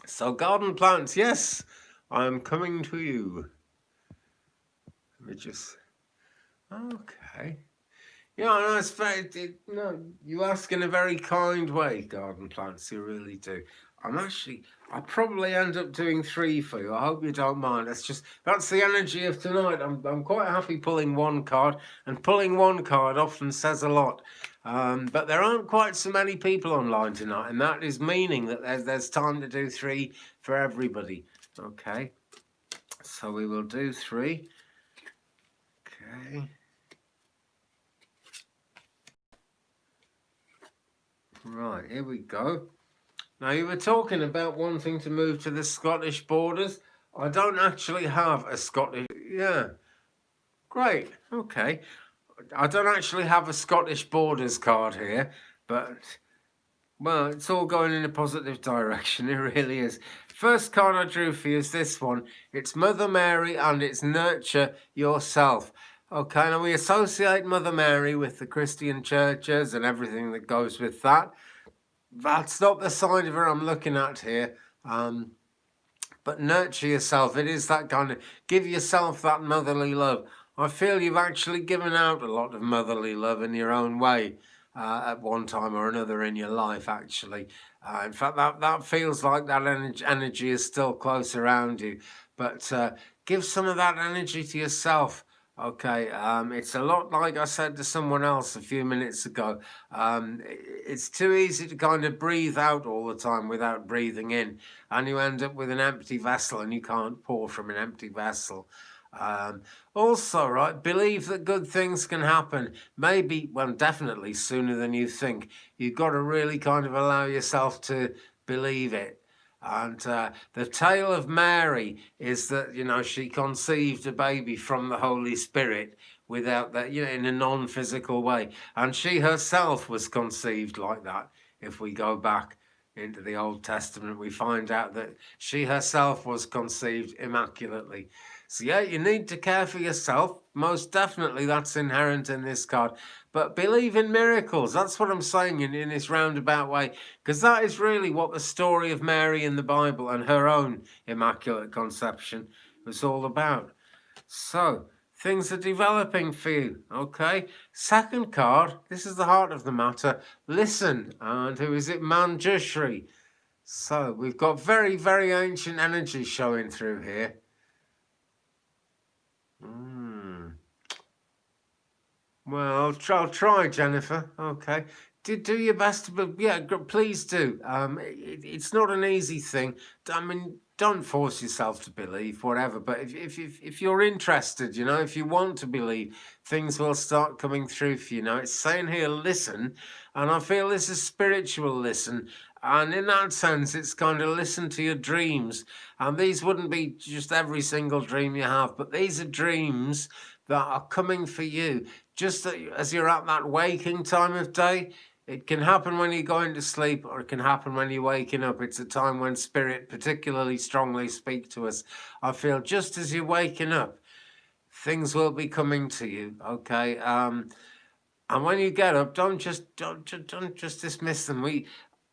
So garden plants, yes, I'm coming to you. Let me just, okay. Yeah, no, it's very, no, you ask in a very kind way, garden plants, you really do. I'll probably end up doing 3 for you. I hope you don't mind. That's the energy of tonight. I'm quite happy pulling 1 card, and pulling 1 card often says a lot. But there aren't quite so many people online tonight, and that is meaning that there's time to do 3 for everybody. Okay, so we will do 3. Okay. Right, here we go. Now, you were talking about wanting to move to the Scottish borders. I don't actually have a Scottish... Yeah, great, okay. I don't actually have a Scottish borders card here, but, well, it's all going in a positive direction, it really is. First card I drew for you is this one. It's Mother Mary and it's Nurture Yourself. Okay, now we associate Mother Mary with the Christian churches and everything that goes with that. That's not the side of her I'm looking at here. But nurture yourself. It is that kind of, give yourself that motherly love. I feel you've actually given out a lot of motherly love in your own way at one time or another in your life, actually. In fact, that feels like that energy is still close around you. But give some of that energy to yourself. Okay, it's a lot like I said to someone else a few minutes ago. It's too easy to kind of breathe out all the time without breathing in, and you end up with an empty vessel, and you can't pour from an empty vessel. Also, right, believe that good things can happen. Maybe, well, definitely sooner than you think. You've got to really kind of allow yourself to believe it. And the tale of Mary is that, you know, she conceived a baby from the Holy Spirit without that, you know, in a non-physical way. And she herself was conceived like that. If we go back into the Old Testament, we find out that she herself was conceived immaculately. So yeah, you need to care for yourself. Most definitely that's inherent in this card. But believe in miracles. That's what I'm saying in this roundabout way. Because that is really what the story of Mary in the Bible and her own immaculate conception was all about. So, things are developing for you, okay? Second card, this is the heart of the matter. Listen, and who is it? Manjushri. So, we've got very, very ancient energy showing through here. Well, I'll try, Jennifer. Okay. Do your best, but yeah, please do. It's not an easy thing. I mean, don't force yourself to believe, whatever. But if you're interested, you know, if you want to believe, things will start coming through for you. Now, it's saying here, listen, and I feel this is spiritual listen. And in that sense, it's kind of listen to your dreams. And these wouldn't be just every single dream you have, but these are dreams that are coming for you. Just as you're at that waking time of day, it can happen when you're going to sleep, or it can happen when you're waking up. It's a time when spirit particularly strongly speak to us. I feel just as you're waking up, things will be coming to you, okay? And when you get up, don't just dismiss them.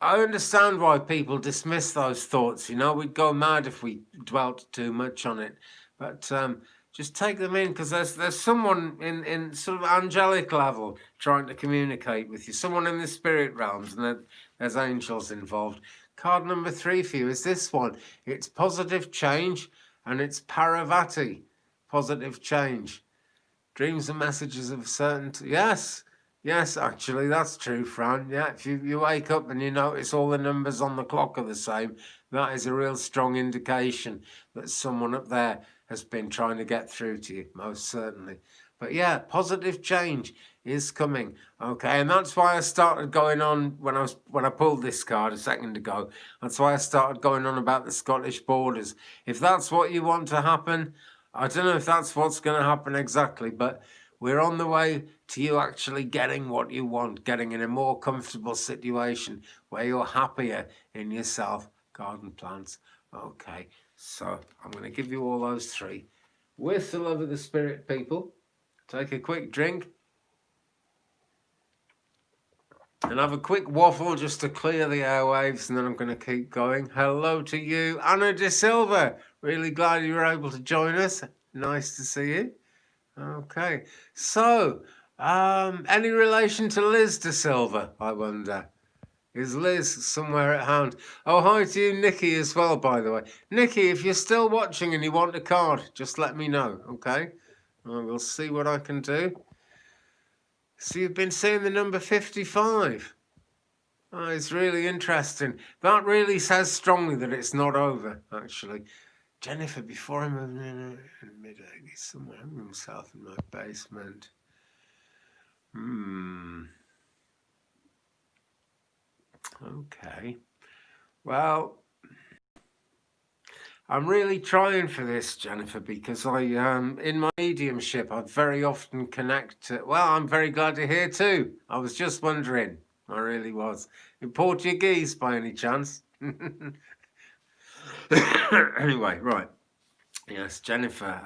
I understand why people dismiss those thoughts. You know, we'd go mad if we dwelt too much on it. But just take them in, because there's someone in sort of angelic level trying to communicate with you, someone in the spirit realms, and there's angels involved. Card number 3 for you is this one. It's positive change, and it's Paravati, positive change. Dreams and messages of certainty. Yes, actually, that's true, Fran. Yeah, if you wake up and you notice all the numbers on the clock are the same, that is a real strong indication that someone up there has been trying to get through to you, most certainly. But yeah, positive change is coming. Okay, and that's why I started going on when I pulled this card a second ago. That's why I started going on about the Scottish borders. If that's what you want to happen, I don't know if that's what's going to happen exactly, but we're on the way to you actually getting what you want, getting in a more comfortable situation where you're happier in yourself, garden plants. Okay, so I'm going to give you all those 3. with the love of the spirit, people. Take a quick drink and have a quick waffle just to clear the airwaves, and then I'm going to keep going. Hello to you, Anna De Silva. Really glad you were able to join us. Nice to see you. Okay, so any relation to Liz De Silva, I wonder? Is Liz somewhere at hand? Oh, hi to you, Nikki, as well, by the way. Nikki, if you're still watching and you want a card, just let me know, okay? We'll see what I can do. So you've been seeing the number 55. Oh, it's really interesting. That really says strongly that it's not over, actually. Jennifer, before I moved in mid-80s, somewhere himself in my basement. Okay. Well, I'm really trying for this, Jennifer, because I, in my mediumship, I very often connect to, well, I'm very glad to hear too. I was just wondering. I really was. In Portuguese, by any chance? Anyway, right. Yes, Jennifer.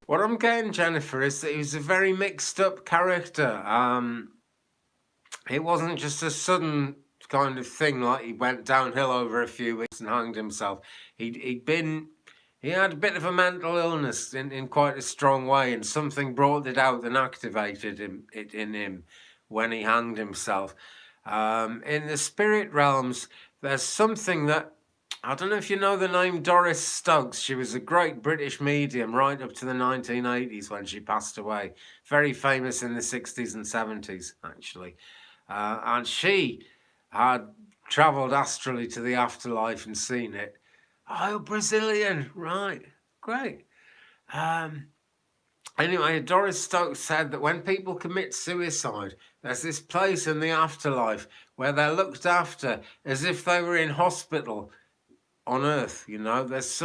What I'm getting, Jennifer, is that he was a very mixed up character. It wasn't just a sudden kind of thing like he went downhill over a few weeks and hanged himself. He had a bit of a mental illness in quite a strong way, and something brought it out and activated it in him when he hanged himself. In the spirit realms, there's something that, I don't know if you know the name Doris Stokes. She was a great British medium right up to the 1980s when she passed away. Very famous in the 60s and 70s, actually. And she had travelled astrally to the afterlife and seen it. Oh, Brazilian, right, great. Anyway, Doris Stokes said that when people commit suicide, there's this place in the afterlife where they're looked after as if they were in hospital on Earth. You know, there's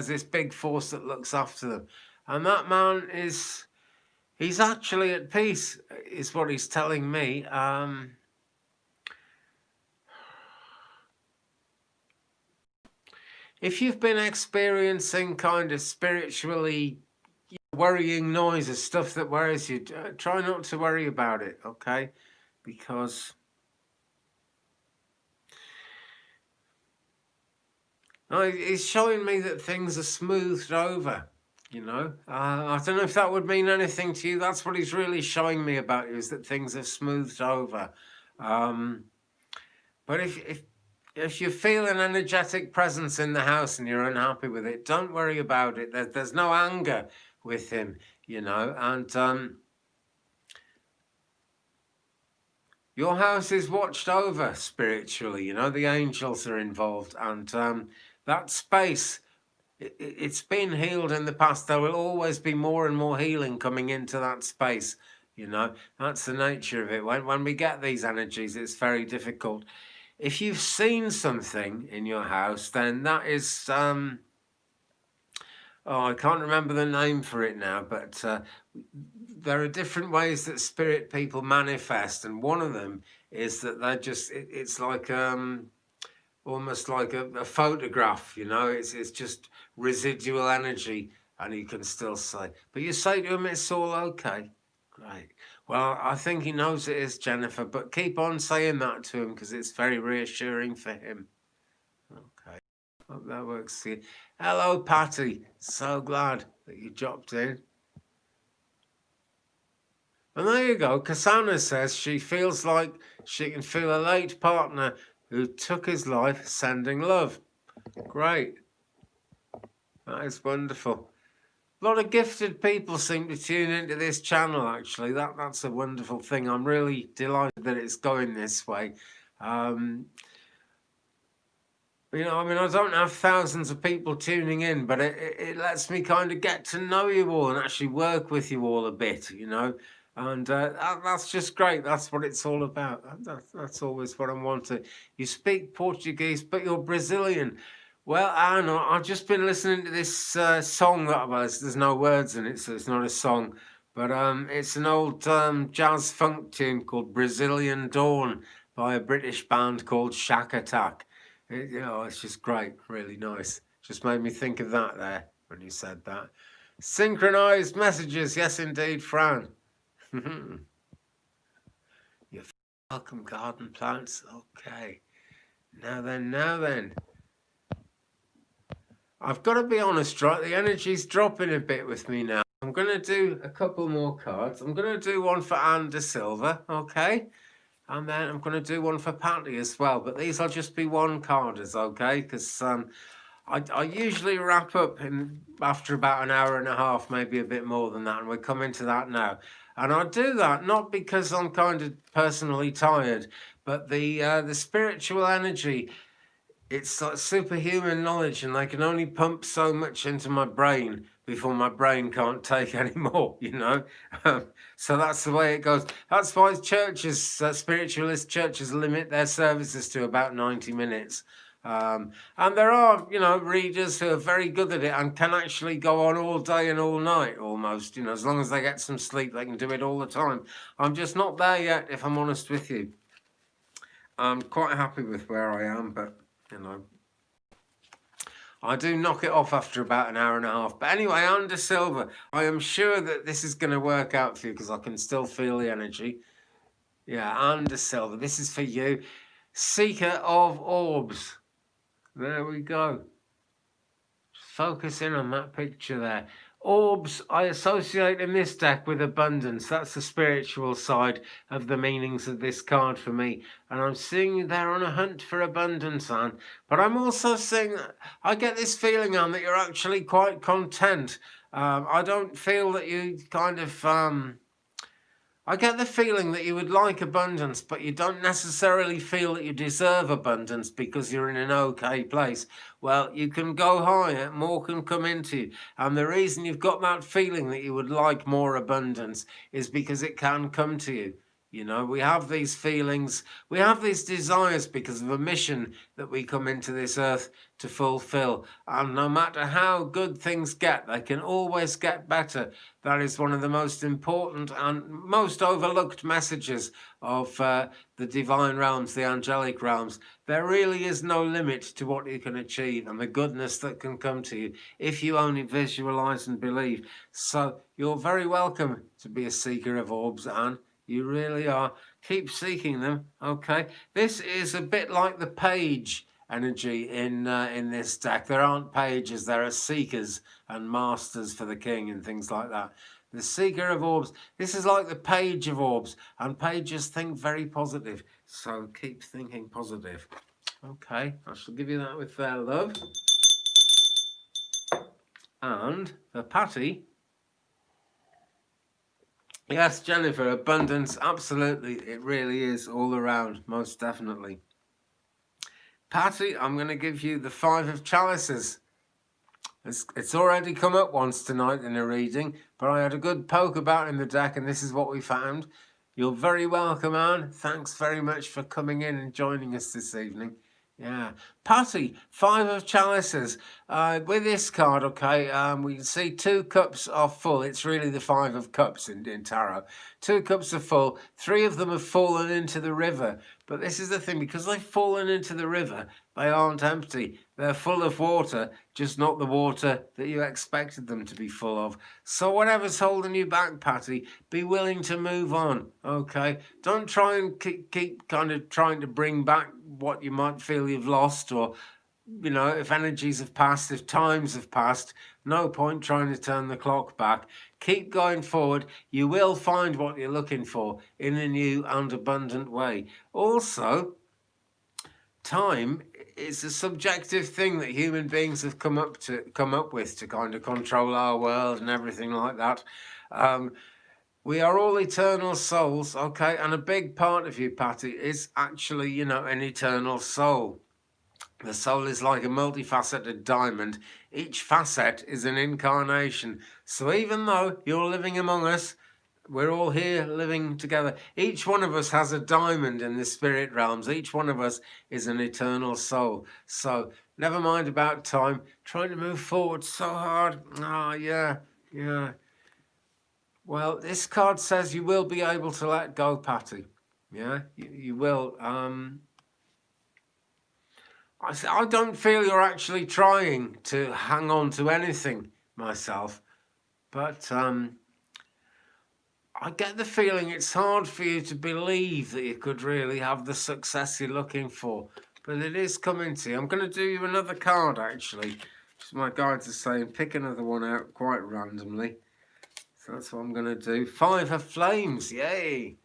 this big force that looks after them, and that man he's actually at peace, is what he's telling me. If you've been experiencing kind of spiritually worrying noises, stuff that worries you, try not to worry about it, okay? Because it's showing me that things are smoothed over, you know? I don't know if that would mean anything to you. That's what he's really showing me about you, is that things are smoothed over. But if you feel an energetic presence in the house and you're unhappy with it, don't worry about it. There's no anger with him, you know, and your house is watched over spiritually, you know, the angels are involved, and that space, it's been healed in the past. There will always be more and more healing coming into that space, you know. That's the nature of it. When we get these energies, it's very difficult. If you've seen something in your house, then that is, oh, I can't remember the name for it now, but there are different ways that spirit people manifest, and one of them is that they're just, it's like almost like a photograph, you know. It's just residual energy, and you can still say, but you say to him it's all okay. Great. Well, I think he knows it is, Jennifer, but keep on saying that to him because it's very reassuring for him. Okay. Hope that works for you. Hello, Patty. So glad that you dropped in. And there you go. Kasana says she feels like she can feel a late partner who took his life sending love. Great. That is wonderful. A lot of gifted people seem to tune into this channel, actually. That's a wonderful thing. I'm really delighted that it's going this way. You know, I mean, I don't have thousands of people tuning in, but it lets me kind of get to know you all and actually work with you all a bit, you know. And that's just great. That's what it's all about. That's always what I wanted. You speak Portuguese, but you're Brazilian. Well, Anna, I've just been listening to this song that, well, there's no words in it, so it's not a song, but it's an old jazz funk tune called Brazilian Dawn by a British band called Shack Attack. It's just great, really nice. Just made me think of that there when you said that. Synchronized messages, yes indeed, Fran. You're welcome, garden plants. Okay. Now then. I've got to be honest, right? The energy's dropping a bit with me now. I'm going to do a couple more cards. I'm going to do one for Anne De Silva, okay? And then I'm going to do one for Patty as well. But these will just be one carders, okay? Because I usually wrap up after about an hour and a half, maybe a bit more than that. And we're coming to that now. And I do that not because I'm kind of personally tired, but the spiritual energy, it's like superhuman knowledge, and they can only pump so much into my brain before my brain can't take any more, so that's the way it goes. That's why churches, spiritualist churches, limit their services to about 90 minutes. And there are, readers who are very good at it and can actually go on all day and all night almost, as long as they get some sleep, they can do it all the time. I'm just not there yet, if I'm honest with you. I'm quite happy with where I am, but I do knock it off after about an hour and a half. But anyway, Anne De Silva, I am sure that this is going to work out for you because I can still feel the energy. Yeah, Anne De Silva, this is for you. Seeker of Orbs. There we go. Just focus in on that picture there. Orbs, I associate in this deck with abundance. That's the spiritual side of the meanings of this card for me. And I'm seeing you there on a hunt for abundance, Anne. But I'm also seeing, I get this feeling, Anne, that you're actually quite content. I don't feel that you kind of... I get the feeling that you would like abundance, but you don't necessarily feel that you deserve abundance because you're in an okay place. Well, you can go higher, more can come into you. And the reason you've got that feeling that you would like more abundance is because it can come to you. We have these feelings, we have these desires because of a mission that we come into this earth to fulfill. And no matter how good things get, they can always get better. That is one of the most important and most overlooked messages of the divine realms, the angelic realms. There really is no limit to what you can achieve and the goodness that can come to you if you only visualize and believe. So you're very welcome to be a seeker of orbs, Anne. You really are. Keep seeking them, okay? This is a bit like the page energy in this deck. There aren't pages, there are seekers and masters for the king and things like that. The seeker of orbs, this is like the page of orbs, and pages think very positive, so keep thinking positive. Okay, I shall give you that with their love. And for Patty, yes, Jennifer, abundance, absolutely, it really is all around, most definitely. Patty, I'm going to give you the Five of Chalices. It's already come up once tonight in a reading, but I had a good poke about in the deck, and this is what we found. You're very welcome, Anne. Thanks very much for coming in and joining us this evening. Yeah. Patty, Five of Chalices. With this card, okay, we can see 2 cups are full. It's really the 5 of Cups in tarot. 2 cups are full. 3 of them have fallen into the river. But this is the thing, because they've fallen into the river, they aren't empty. They're full of water, just not the water that you expected them to be full of. So whatever's holding you back, Patty, be willing to move on, okay? Don't try and keep kind of trying to bring back what you might feel you've lost, or, if energies have passed, if times have passed, no point trying to turn the clock back. Keep going forward. You will find what you're looking for in a new and abundant way. Also, time is a subjective thing that human beings have come up with to kind of control our world and everything like that. We are all eternal souls, okay? And a big part of you, Patty, is actually, an eternal soul. The soul is like a multifaceted diamond. Each facet is an incarnation. So even though you're living among us, we're all here living together. Each one of us has a diamond in the spirit realms. Each one of us is an eternal soul. So never mind about time. Trying to move forward so hard. Yeah. Well, this card says you will be able to let go, Patty. Yeah, you will. I don't feel you're actually trying to hang on to anything myself, but I get the feeling it's hard for you to believe that you could really have the success you're looking for, but it is coming to you. I'm going to do you another card, actually. Just my guides are saying pick another one out quite randomly. So that's what I'm going to do. Five of Flames, yay!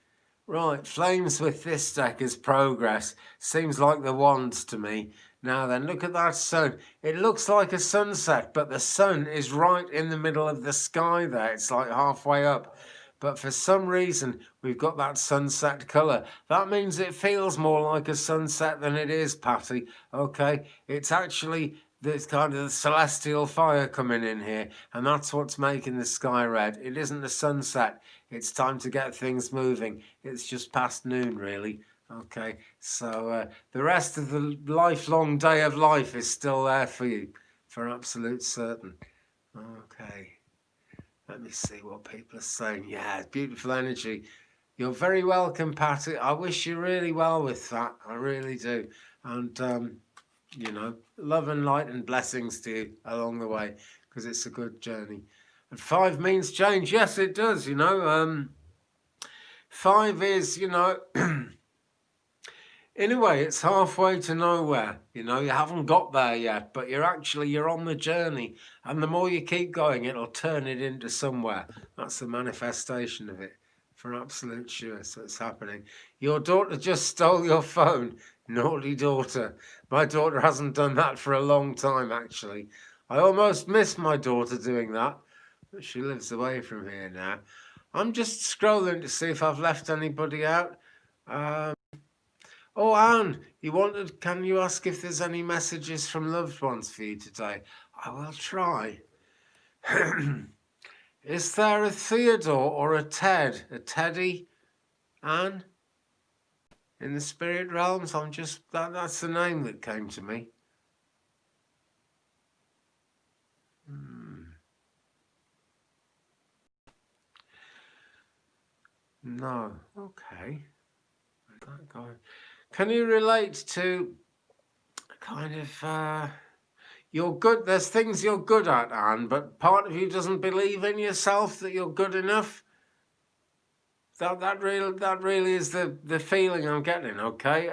Right, flames with this deck is progress. Seems like the wands to me. Now then, look at that sun. It looks like a sunset, but the sun is right in the middle of the sky there. It's like halfway up. But for some reason, we've got that sunset colour. That means it feels more like a sunset than it is, Patty. Okay, it's actually there's kind of the celestial fire coming in here, and that's what's making the sky red. It isn't the sunset. It's time to get things moving. It's just past noon, really. Okay, so the rest of the lifelong day of life is still there for you, for absolute certain. Okay, let me see what people are saying. Yeah, beautiful energy. You're very welcome, Patty. I wish you really well with that. I really do. And you know, love and light and blessings to you along the way, because it's a good journey. And 5 means change. Yes, it does, you know. 5 is, you know, in a way, it's halfway to nowhere. You know, you haven't got there yet, but you're on the journey. And the more you keep going, it'll turn it into somewhere. That's the manifestation of it, for absolute sure. So it's happening. Your daughter just stole your phone. Naughty daughter. My daughter hasn't done that for a long time, actually. I almost miss my daughter doing that, but she lives away from here now. I'm just scrolling to see if I've left anybody out. Oh, Anne, can you ask if there's any messages from loved ones for you today? I will try. Is there a Theodore or a Ted? A Teddy, Anne? In the spirit realms? That's the name that came to me. No. Okay. Can you relate to kind of you're good, there's things you're good at, Anne, but part of you doesn't believe in yourself that you're good enough? That really is the feeling I'm getting, okay?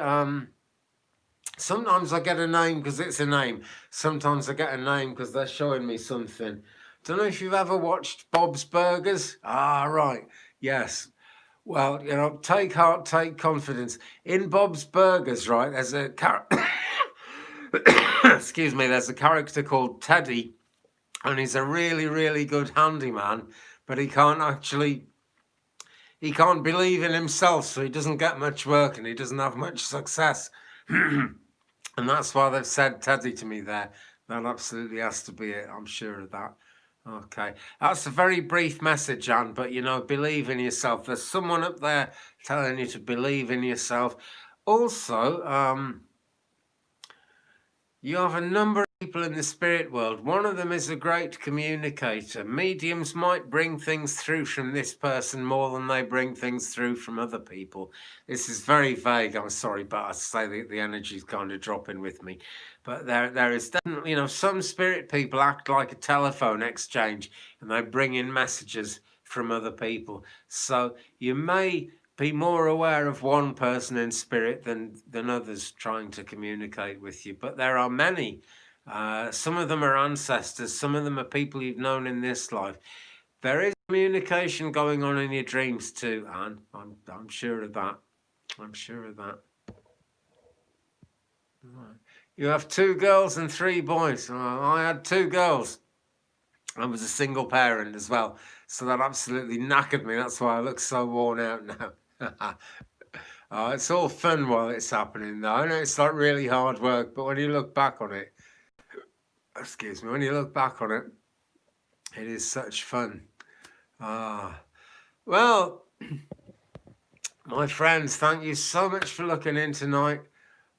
Sometimes I get a name because it's a name. Sometimes I get a name because they're showing me something. Don't know if you've ever watched Bob's Burgers. Ah, right. Yes. Well, you know, take heart, take confidence. In Bob's Burgers, right, there's a excuse me, there's a character called Teddy, and he's a really, really good handyman, but he can't believe in himself, so he doesn't get much work and he doesn't have much success. And that's why they've said Teddy to me there. That absolutely has to be it. I'm sure of that. Okay. That's a very brief message, Anne, but, you know, believe in yourself. There's someone up there telling you to believe in yourself. Also, you have a number of people in the spirit world. One of them is a great communicator. Mediums might bring things through from this person more than they bring things through from other people. This is very vague, I'm sorry, but I say that the energy's kind of dropping with me. But there is definitely, you know, some spirit people act like a telephone exchange and they bring in messages from other people. So you may be more aware of one person in spirit than others trying to communicate with you. But there are many. Some of them are ancestors. Some of them are people you've known in this life. There is communication going on in your dreams too, Anne. I'm sure of that. I'm sure of that. Right. You have 2 girls and 3 boys. I had 2 girls. I was a single parent as well. So that absolutely knackered me. That's why I look so worn out now. It's all fun while it's happening, though. I know it's like really hard work, but when you look back on it, excuse me, when you look back on it, it is such fun. Well, my friends, thank you so much for looking in tonight.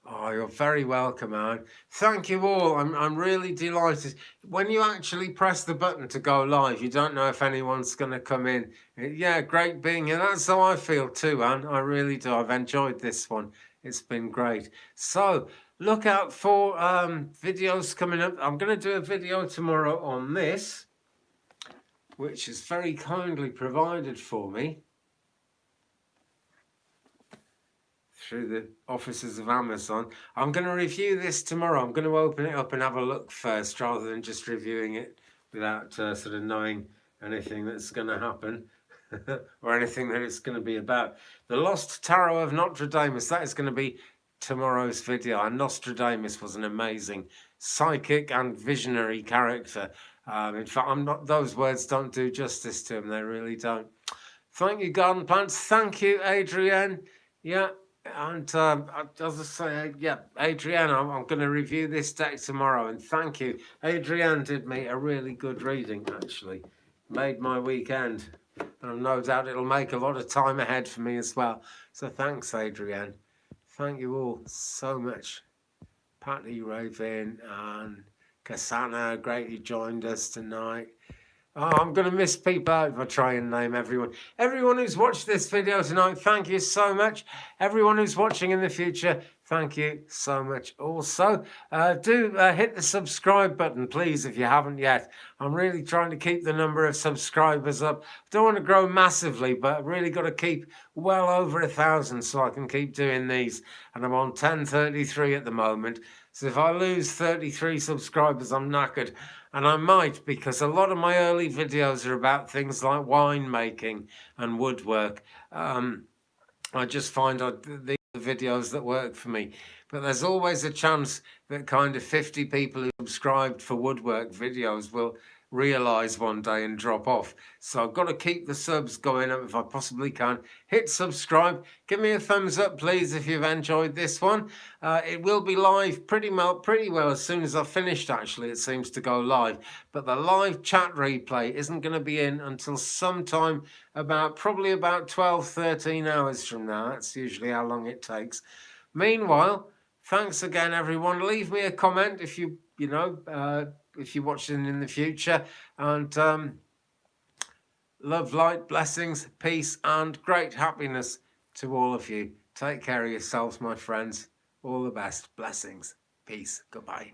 Oh, you're very welcome, Anne. Thank you all. I'm really delighted. When you actually press the button to go live, you don't know if anyone's going to come in. Yeah, great being here. That's how I feel too, Anne. I really do. I've enjoyed this one. It's been great. So, look out for videos coming up. I'm going to do a video tomorrow on this, which is very kindly provided for me through the offices of Amazon. I'm going to review this tomorrow. I'm going to open it up and have a look first, rather than just reviewing it without sort of knowing anything that's going to happen or anything that it's going to be about. The Lost Tarot of Nostradamus, that is going to be tomorrow's video. And Nostradamus was an amazing psychic and visionary character. In fact, those words don't do justice to him. They really don't. Thank you, Garden Plants. Thank you, Adrienne. Yeah. And as I say, yeah, Adrienne, I'm going to review this deck tomorrow. And thank you. Adrienne did me a really good reading, actually. Made my weekend. And no doubt it'll make a lot of time ahead for me as well. So thanks, Adrienne. Thank you all so much. Patty, Raven, and Kasana, great you joined us tonight. Oh, I'm going to miss people out if I try and name everyone. Everyone who's watched this video tonight, thank you so much. Everyone who's watching in the future, thank you so much also. Do hit the subscribe button, please, if you haven't yet. I'm really trying to keep the number of subscribers up. Don't want to grow massively, but I've really got to keep well over 1,000 so I can keep doing these. And I'm on 1033 at the moment. So if I lose 33 subscribers, I'm knackered. And I might, because a lot of my early videos are about things like winemaking and woodwork. I just find these are videos that work for me. But there's always a chance that kind of 50 people who subscribed for woodwork videos will realise one day and drop off. So I've got to keep the subs going up if I possibly can. Hit subscribe. Give me a thumbs up, please, if you've enjoyed this one. It will be live pretty well as soon as I've finished, actually. It seems to go live. But the live chat replay isn't going to be in until sometime probably about 12, 13 hours from now. That's usually how long it takes. Meanwhile, thanks again, everyone. Leave me a comment if if you're watching in the future. And love, light, blessings, peace, and great happiness to all of you. Take care of yourselves, my friends. All the best. Blessings. Peace. Goodbye.